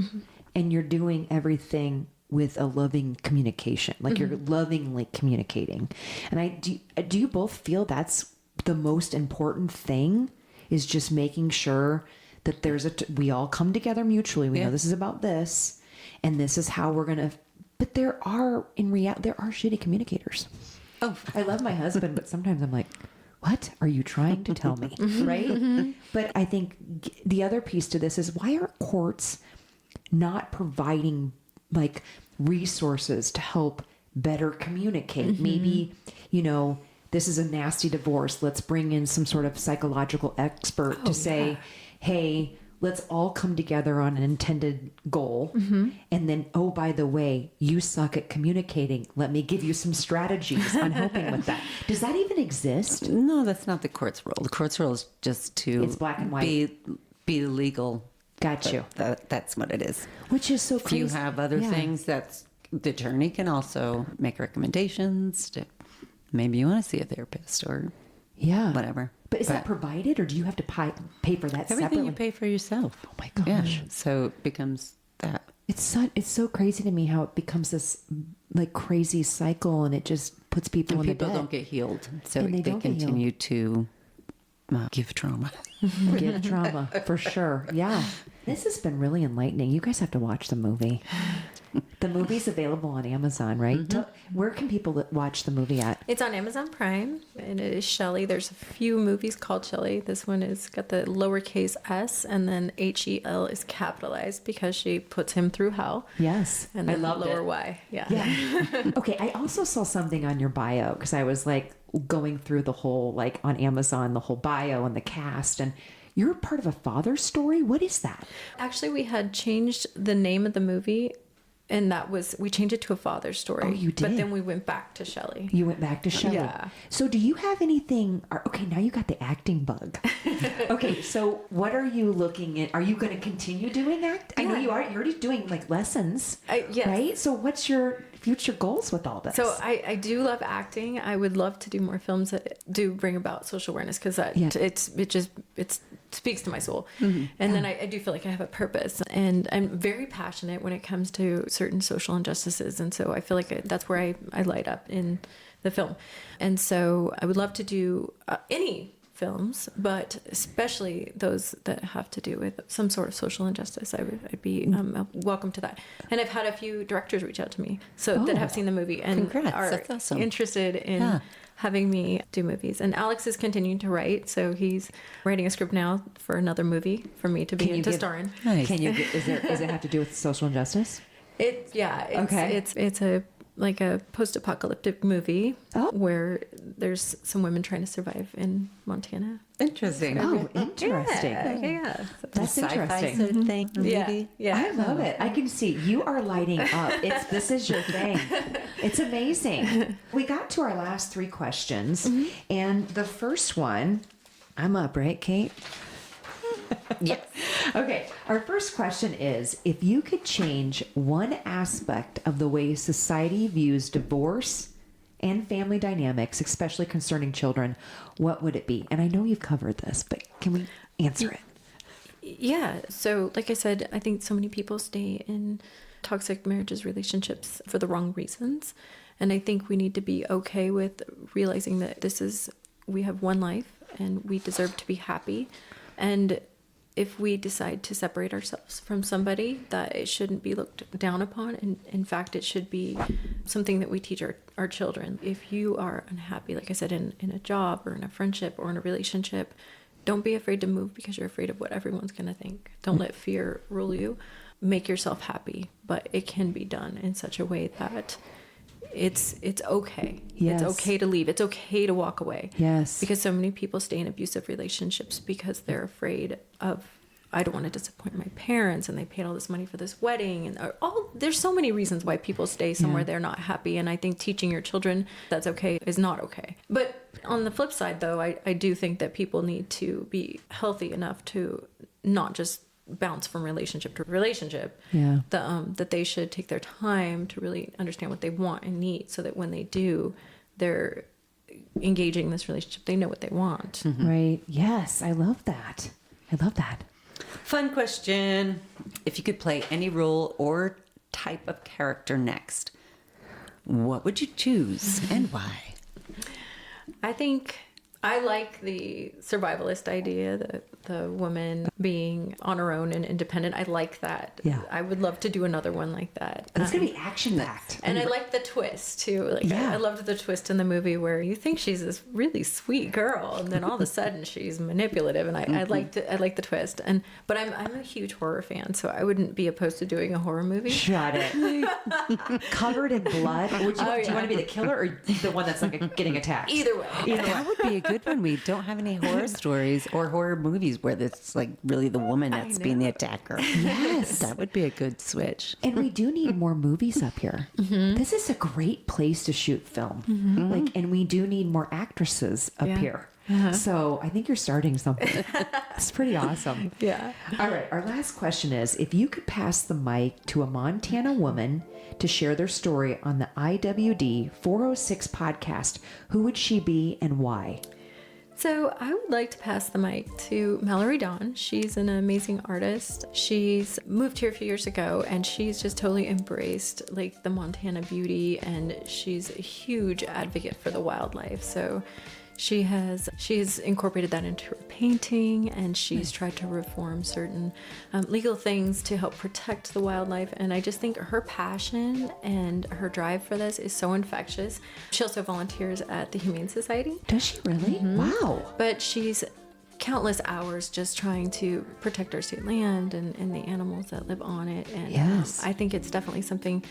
and you're doing everything with a loving communication, like you're lovingly communicating. And do you both feel that's the most important thing is just making sure that we all come together mutually. We know this is about this, and this is how we're going to, but there are shitty communicators. Oh, I love my husband, but sometimes I'm like, what are you trying to tell me? Right? But I think the other piece to this is, why aren't courts not providing like resources to help better communicate? Maybe, this is a nasty divorce. Let's bring in some sort of psychological expert to say, hey, let's all come together on an intended goal. And then, oh, by the way, you suck at communicating. Let me give you some strategies on helping with that. Does that even exist? No, that's not the court's role. The court's role is just to It's black and white. Be legal. Got you. That's what it is. Which is so If crazy. you have other things, the attorney can also make recommendations. Maybe you want to see a therapist or whatever. But is that provided, or do you have to pay for that Everything separately? you pay for yourself. Oh my gosh. Yeah. So it becomes that. It's so crazy to me how it becomes this like crazy cycle, and it just puts people And in people the debt. don't get healed. So And they don't get continue to give trauma. Give trauma for sure. Yeah. This has been really enlightening. You guys have to watch the movie. The movie's available on Amazon, right? Where can people watch the movie at? It's on Amazon Prime, and it is Shelly. There's a few movies called Shelly. This one is got the lowercase s, and then HEL is capitalized because she puts him through hell. Yes. And then lower Y. Yeah. Okay. I also saw something on your bio, because I was like going through the whole, like on Amazon, the whole bio and the cast, and you're part of a father's story. What is that? Actually, we had changed the name of the movie, and we changed it to A Father's Story. Oh, you did? But then we went back to Shelly. You went back to Shelly. Yeah. So do you have anything? Okay, now you got the acting bug. Okay, so what are you looking at? Are you going to continue doing that? I know you are. You're already doing like lessons, Yes. right? So what's your future goals with all this? So I do love acting. I would love to do more films that do bring about social awareness, because it speaks to my soul. And then I do feel like I have a purpose, and I'm very passionate when it comes to certain social injustices. And so I feel like that's where I light up in the film. And so I would love to do any films, but especially those that have to do with some sort of social injustice. I'd be welcome to that. And I've had a few directors reach out to me that have seen the movie and Congrats, are that's awesome. interested in having me do movies. And Alex is continuing to write, so he's writing a script now for another movie for me to star in. Nice. Can you? Does it have to do with social injustice? It's like a post-apocalyptic movie where there's some women trying to survive in Montana. Interesting. Oh, interesting. Yeah. That's interesting. Sort of thing. Maybe. Yeah. I love it. I can see you are lighting up. This is your thing. It's amazing. We got to our last 3 questions, and the first one, I'm up, right, Kate? Yes. Okay. Our first question is, if you could change one aspect of the way society views divorce and family dynamics, especially concerning children, what would it be? And I know you've covered this, but can we answer it? Yeah. So, like I said, I think so many people stay in toxic marriages, relationships for the wrong reasons. And I think we need to be okay with realizing that we have one life and we deserve to be happy. And if we decide to separate ourselves from somebody, that it shouldn't be looked down upon. And in fact, it should be something that we teach our children. If you are unhappy, like I said, in a job or in a friendship or in a relationship, don't be afraid to move because you're afraid of what everyone's going to think. Don't let fear rule you. Make yourself happy, but it can be done in such a way that it's okay. Yes. It's okay to leave. It's okay to walk away. Yes. Because so many people stay in abusive relationships because they're afraid of, I don't want to disappoint my parents, and they paid all this money for this wedding, and there's so many reasons why people stay somewhere they're not happy. And I think teaching your children that's okay is not okay. But on the flip side, though, I do think that people need to be healthy enough to not just bounce from relationship to relationship. Yeah. That they should take their time to really understand what they want and need, so that when they do, they're engaging in this relationship, they know what they want. Right. Yes. I love that. Fun question. If you could play any role or type of character next, what would you choose and why? I think I like the survivalist idea, the woman being on her own and independent. I like that. Yeah. I would love to do another one like that. It's going to be action-packed. And I like the twist too. Like Yeah. I loved the twist in the movie where you think she's this really sweet girl, and then all of a sudden she's manipulative. And I liked it. I like the twist. But I'm a huge horror fan, so I wouldn't be opposed to doing a horror movie. Shut it. Covered in blood? Or do you want to be the killer or the one that's like getting attacked? Either way. That would be a good one. We don't have any horror stories or horror movies where it's like really the woman that's being the attacker. Yes. That would be a good switch. And we do need more movies up here. This is a great place to shoot film. And we do need more actresses up here. So I think you're starting something. It's pretty awesome. Yeah. All right. Our last question is, if you could pass the mic to a Montana woman to share their story on the IWD406 podcast, who would she be and why? So I would like to pass the mic to Mallory Dawn. She's an amazing artist. She's moved here a few years ago, and she's just totally embraced like the Montana beauty, and she's a huge advocate for the wildlife. So she's incorporated that into her painting, and she's tried to reform certain legal things to help protect the wildlife. And I just think her passion and her drive for this is so infectious. She also volunteers at the Humane Society. Does she really? Wow. But she's countless hours just trying to protect our state land and the animals that live on it. And Yes. I think it's definitely something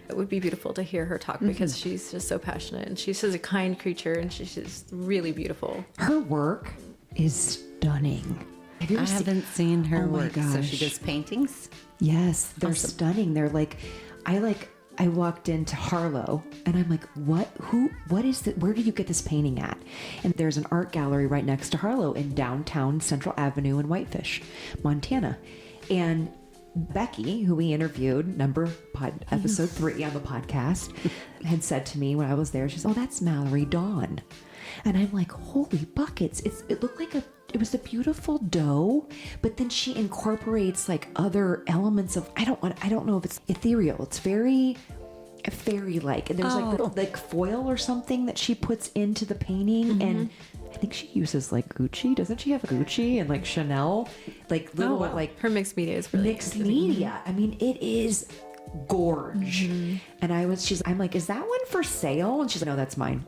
that would be beautiful to hear her talk, because she's just so passionate, and she's such a kind creature, and she's just really beautiful. Her work is stunning. Have you I ever haven't seen her Oh my work. So she gosh. does paintings? Yes, they're stunning. They're like, I walked into Harlow and I'm like, what is that? Where did you get this painting at? And there's an art gallery right next to Harlow in downtown Central Avenue in Whitefish, Montana. And Becky, who we interviewed, episode 3 on the podcast, had said to me when I was there, she's, oh, that's Mallory Dawn. And I'm like, holy buckets. It looked like it was a beautiful dough, but then she incorporates like other elements of, I don't know if it's ethereal. It's very fairy-like. And there's like foil or something that she puts into the painting. And I think she uses like Gucci. Doesn't she have Gucci and like Chanel? Like little like Her mixed media is really mixed media. I mean, it is gorge. And I'm like, is that one for sale? And she's like, no, that's mine.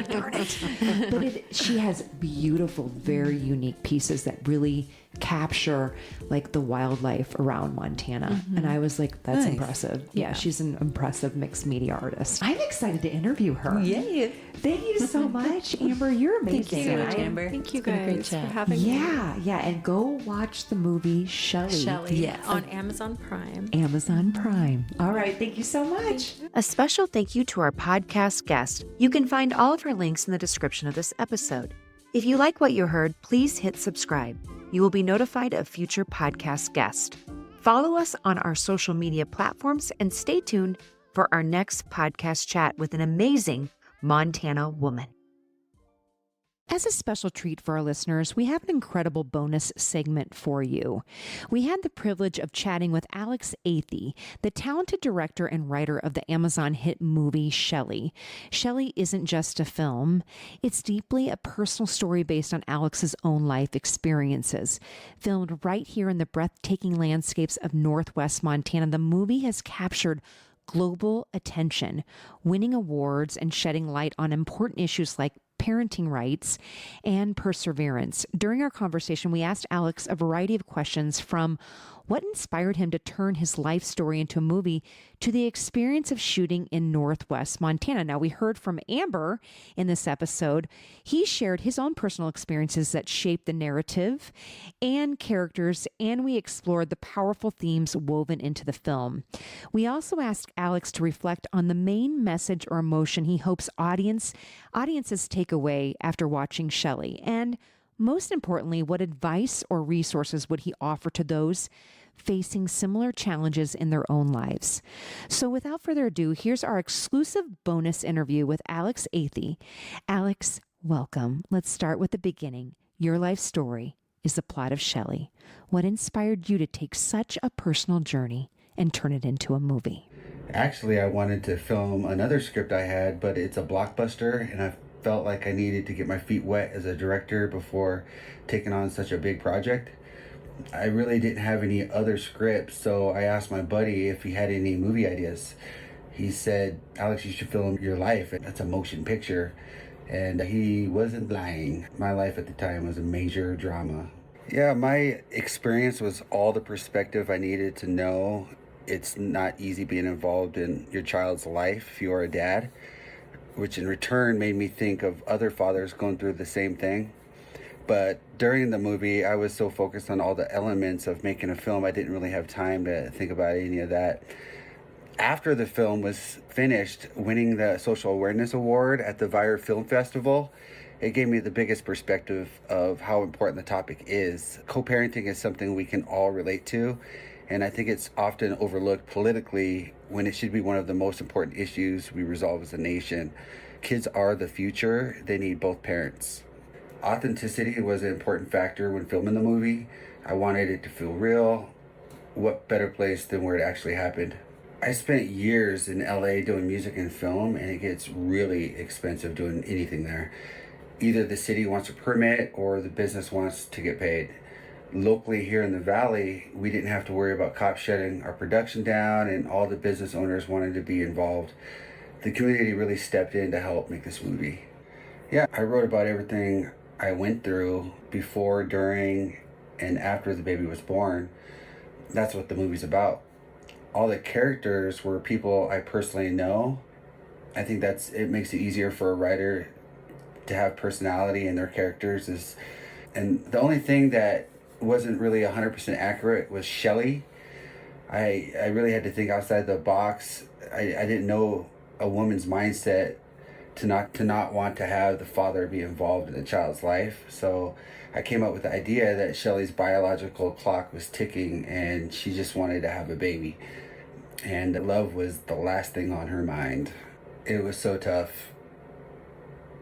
Darn it. But she has beautiful, very unique pieces that really capture like the wildlife around Montana. And I was like, that's impressive. Yeah, she's an impressive mixed media artist. I'm excited to interview her. Yay. Thank you so much, Amber. You're amazing. Thank you so much, I- Amber. Thank you It's been a great guys for chat. having me. Yeah, and go watch the movie Shelly. Shelly, Yes. on Amazon Prime. Amazon Prime. All right, thank you so much. A special thank you to our podcast guest. You can find all of her links in the description of this episode. If you like what you heard, please hit subscribe. You will be notified of future podcast guests. Follow us on our social media platforms and stay tuned for our next podcast chat with an amazing Montana woman. As a special treat for our listeners, we have an incredible bonus segment for you. We had the privilege of chatting with Alex Athey, the talented director and writer of the Amazon hit movie Shelly. Shelly isn't just a film. It's deeply a personal story based on Alex's own life experiences. Filmed right here in the breathtaking landscapes of Northwest Montana, the movie has captured global attention, winning awards and shedding light on important issues like parenting rights and perseverance. During our conversation, we asked Alex a variety of questions, from what inspired him to turn his life story into a movie to the experience of shooting in Northwest Montana. Now, we heard from Amber in this episode. He shared his own personal experiences that shaped the narrative and characters, and we explored the powerful themes woven into the film. We also asked Alex to reflect on the main message or emotion he hopes audiences take away after watching Shelly, and most importantly, what advice or resources would he offer to those facing similar challenges in their own lives? So without further ado, here's our exclusive bonus interview with Alex Athey. Alex, welcome. Let's start with the beginning. Your life story is the plot of Shelly. What inspired you to take such a personal journey and turn it into a movie? Actually, I wanted to film another script I had, but it's a blockbuster, and I felt like I needed to get my feet wet as a director before taking on such a big project. I really didn't have any other scripts, so I asked my buddy if he had any movie ideas. He said, "Alex, you should film your life. That's a motion picture." And he wasn't lying. My life at the time was a major drama. Yeah, my experience was all the perspective I needed to know. It's not easy being involved in your child's life if you are a dad, which in return made me think of other fathers going through the same thing. But during the movie, I was so focused on all the elements of making a film, I didn't really have time to think about any of that. After the film was finished, winning the Social Awareness Award at the Vire Film Festival, it gave me the biggest perspective of how important the topic is. Co-parenting is something we can all relate to, and I think it's often overlooked politically when it should be one of the most important issues we resolve as a nation. Kids are the future. They need both parents. Authenticity was an important factor when filming the movie. I wanted it to feel real. What better place than where it actually happened? I spent years in LA doing music and film, and it gets really expensive doing anything there. Either the city wants a permit or the business wants to get paid. Locally here in the Valley, we didn't have to worry about cops shutting our production down, and all the business owners wanted to be involved. The community really stepped in to help make this movie. Yeah, I wrote about everything I went through before, during, and after the baby was born. That's what the movie's about. All the characters were people I personally know. I think it makes it easier for a writer to have personality in their characters. And the only thing that wasn't really 100% accurate was Shelly. I really had to think outside the box. I didn't know a woman's mindset to not want to have the father be involved in the child's life. So I came up with the idea that Shelly's biological clock was ticking and she just wanted to have a baby. And love was the last thing on her mind. It was so tough.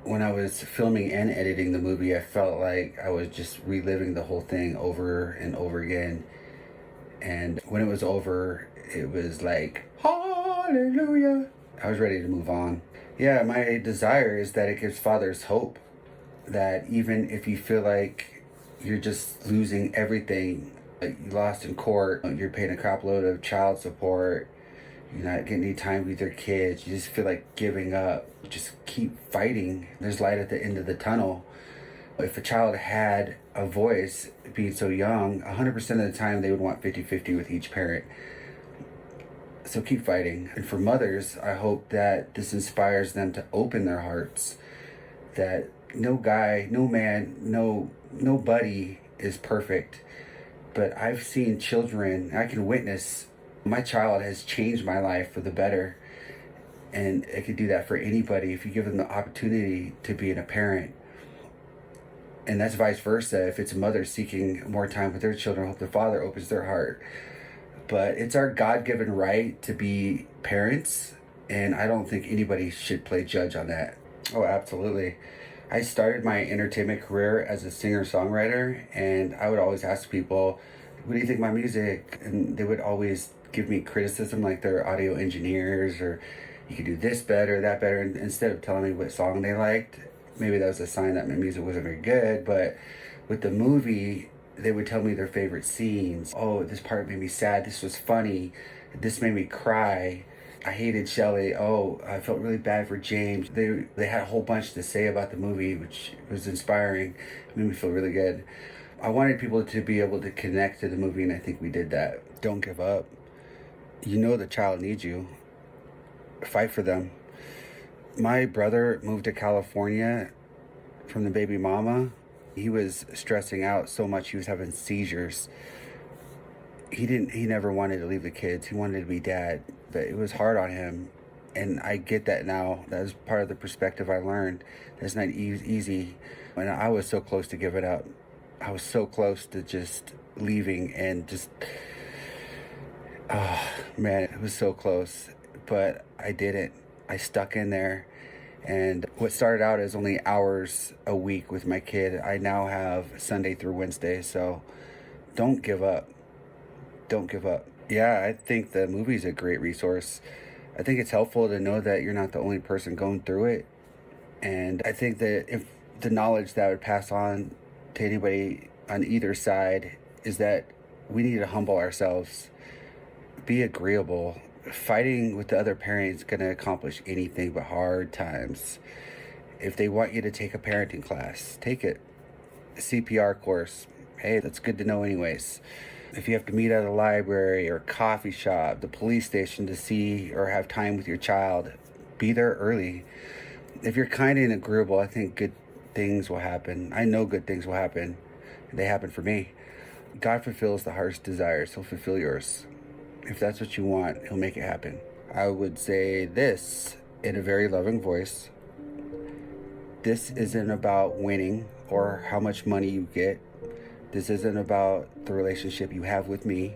When I was filming and editing the movie, I felt like I was just reliving the whole thing over and over again. And when it was over, it was like, hallelujah. I was ready to move on. Yeah, my desire is that it gives fathers hope. That even if you feel like you're just losing everything, like you lost in court, you're paying a crap load of child support, you're not getting any time with your kids, you just feel like giving up, just keep fighting. There's light at the end of the tunnel. If a child had a voice being so young, 100% of the time they would want 50-50 with each parent. So keep fighting. And for mothers, I hope that this inspires them to open their hearts, that no guy, no man, nobody is perfect. But I've seen children, I can witness, my child has changed my life for the better. And I could do that for anybody if you give them the opportunity to be a parent. And that's vice versa. If it's a mother seeking more time with their children, I hope the father opens their heart. But it's our God-given right to be parents, and I don't think anybody should play judge on that. Oh, absolutely. I started my entertainment career as a singer-songwriter, and I would always ask people, what do you think of my music? And they would always give me criticism like they're audio engineers, or you could do this better, that better. And instead of telling me what song they liked, maybe that was a sign that my music wasn't very good. But with the movie, they would tell me their favorite scenes. Oh, this part made me sad. This was funny. This made me cry. I hated Shelly. Oh, I felt really bad for James. They had a whole bunch to say about the movie, which was inspiring. It made me feel really good. I wanted people to be able to connect to the movie, and I think we did that. Don't give up. You know the child needs you. Fight for them. My brother moved to California from the baby mama. He was stressing out so much he was having seizures. He never wanted to leave the kids. He wanted to be dad, but it was hard on him. And I get that now. That was part of the perspective I learned. That's not easy. And I was so close to giving up. I was so close to just leaving and just, oh man, it was so close. But I didn't. I stuck in there. And what started out as only hours a week with my kid, I now have Sunday through Wednesday. So don't give up. Don't give up. Yeah, I think the movie's a great resource. I think it's helpful to know that you're not the only person going through it. And I think that if the knowledge that I would pass on to anybody on either side is that we need to humble ourselves, be agreeable. Fighting with the other parent is going to accomplish anything but hard times. If they want you to take a parenting class, take it. A CPR course, hey, that's good to know anyways. If you have to meet at a library or coffee shop, the police station to see or have time with your child, be there early. If you're kind and agreeable, I think good things will happen. I know good things will happen. They happen for me. God fulfills the heart's desires. He'll fulfill yours. If that's what you want, he'll make it happen. I would say this in a very loving voice. This isn't about winning or how much money you get. This isn't about the relationship you have with me.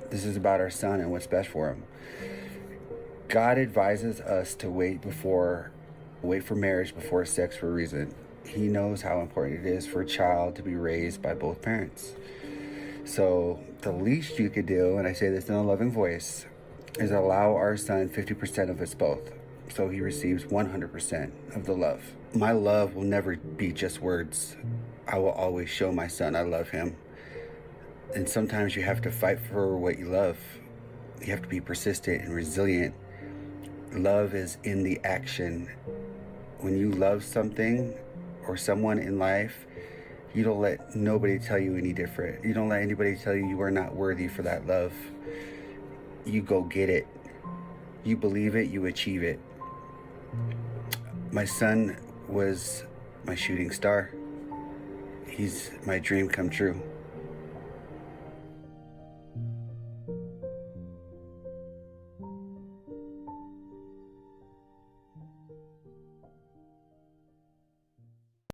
This is about our son and what's best for him. God advises us to wait for marriage before sex for a reason. He knows how important it is for a child to be raised by both parents. So the least you could do, and I say this in a loving voice, is allow our son 50% of us both, so he receives 100% of the love. My love will never be just words. I will always show my son I love him. And sometimes you have to fight for what you love. You have to be persistent and resilient. Love is in the action. When you love something or someone in life, you don't let nobody tell you any different. You don't let anybody tell you you are not worthy for that love. You go get it. You believe it, you achieve it. My son was my shooting star. He's my dream come true.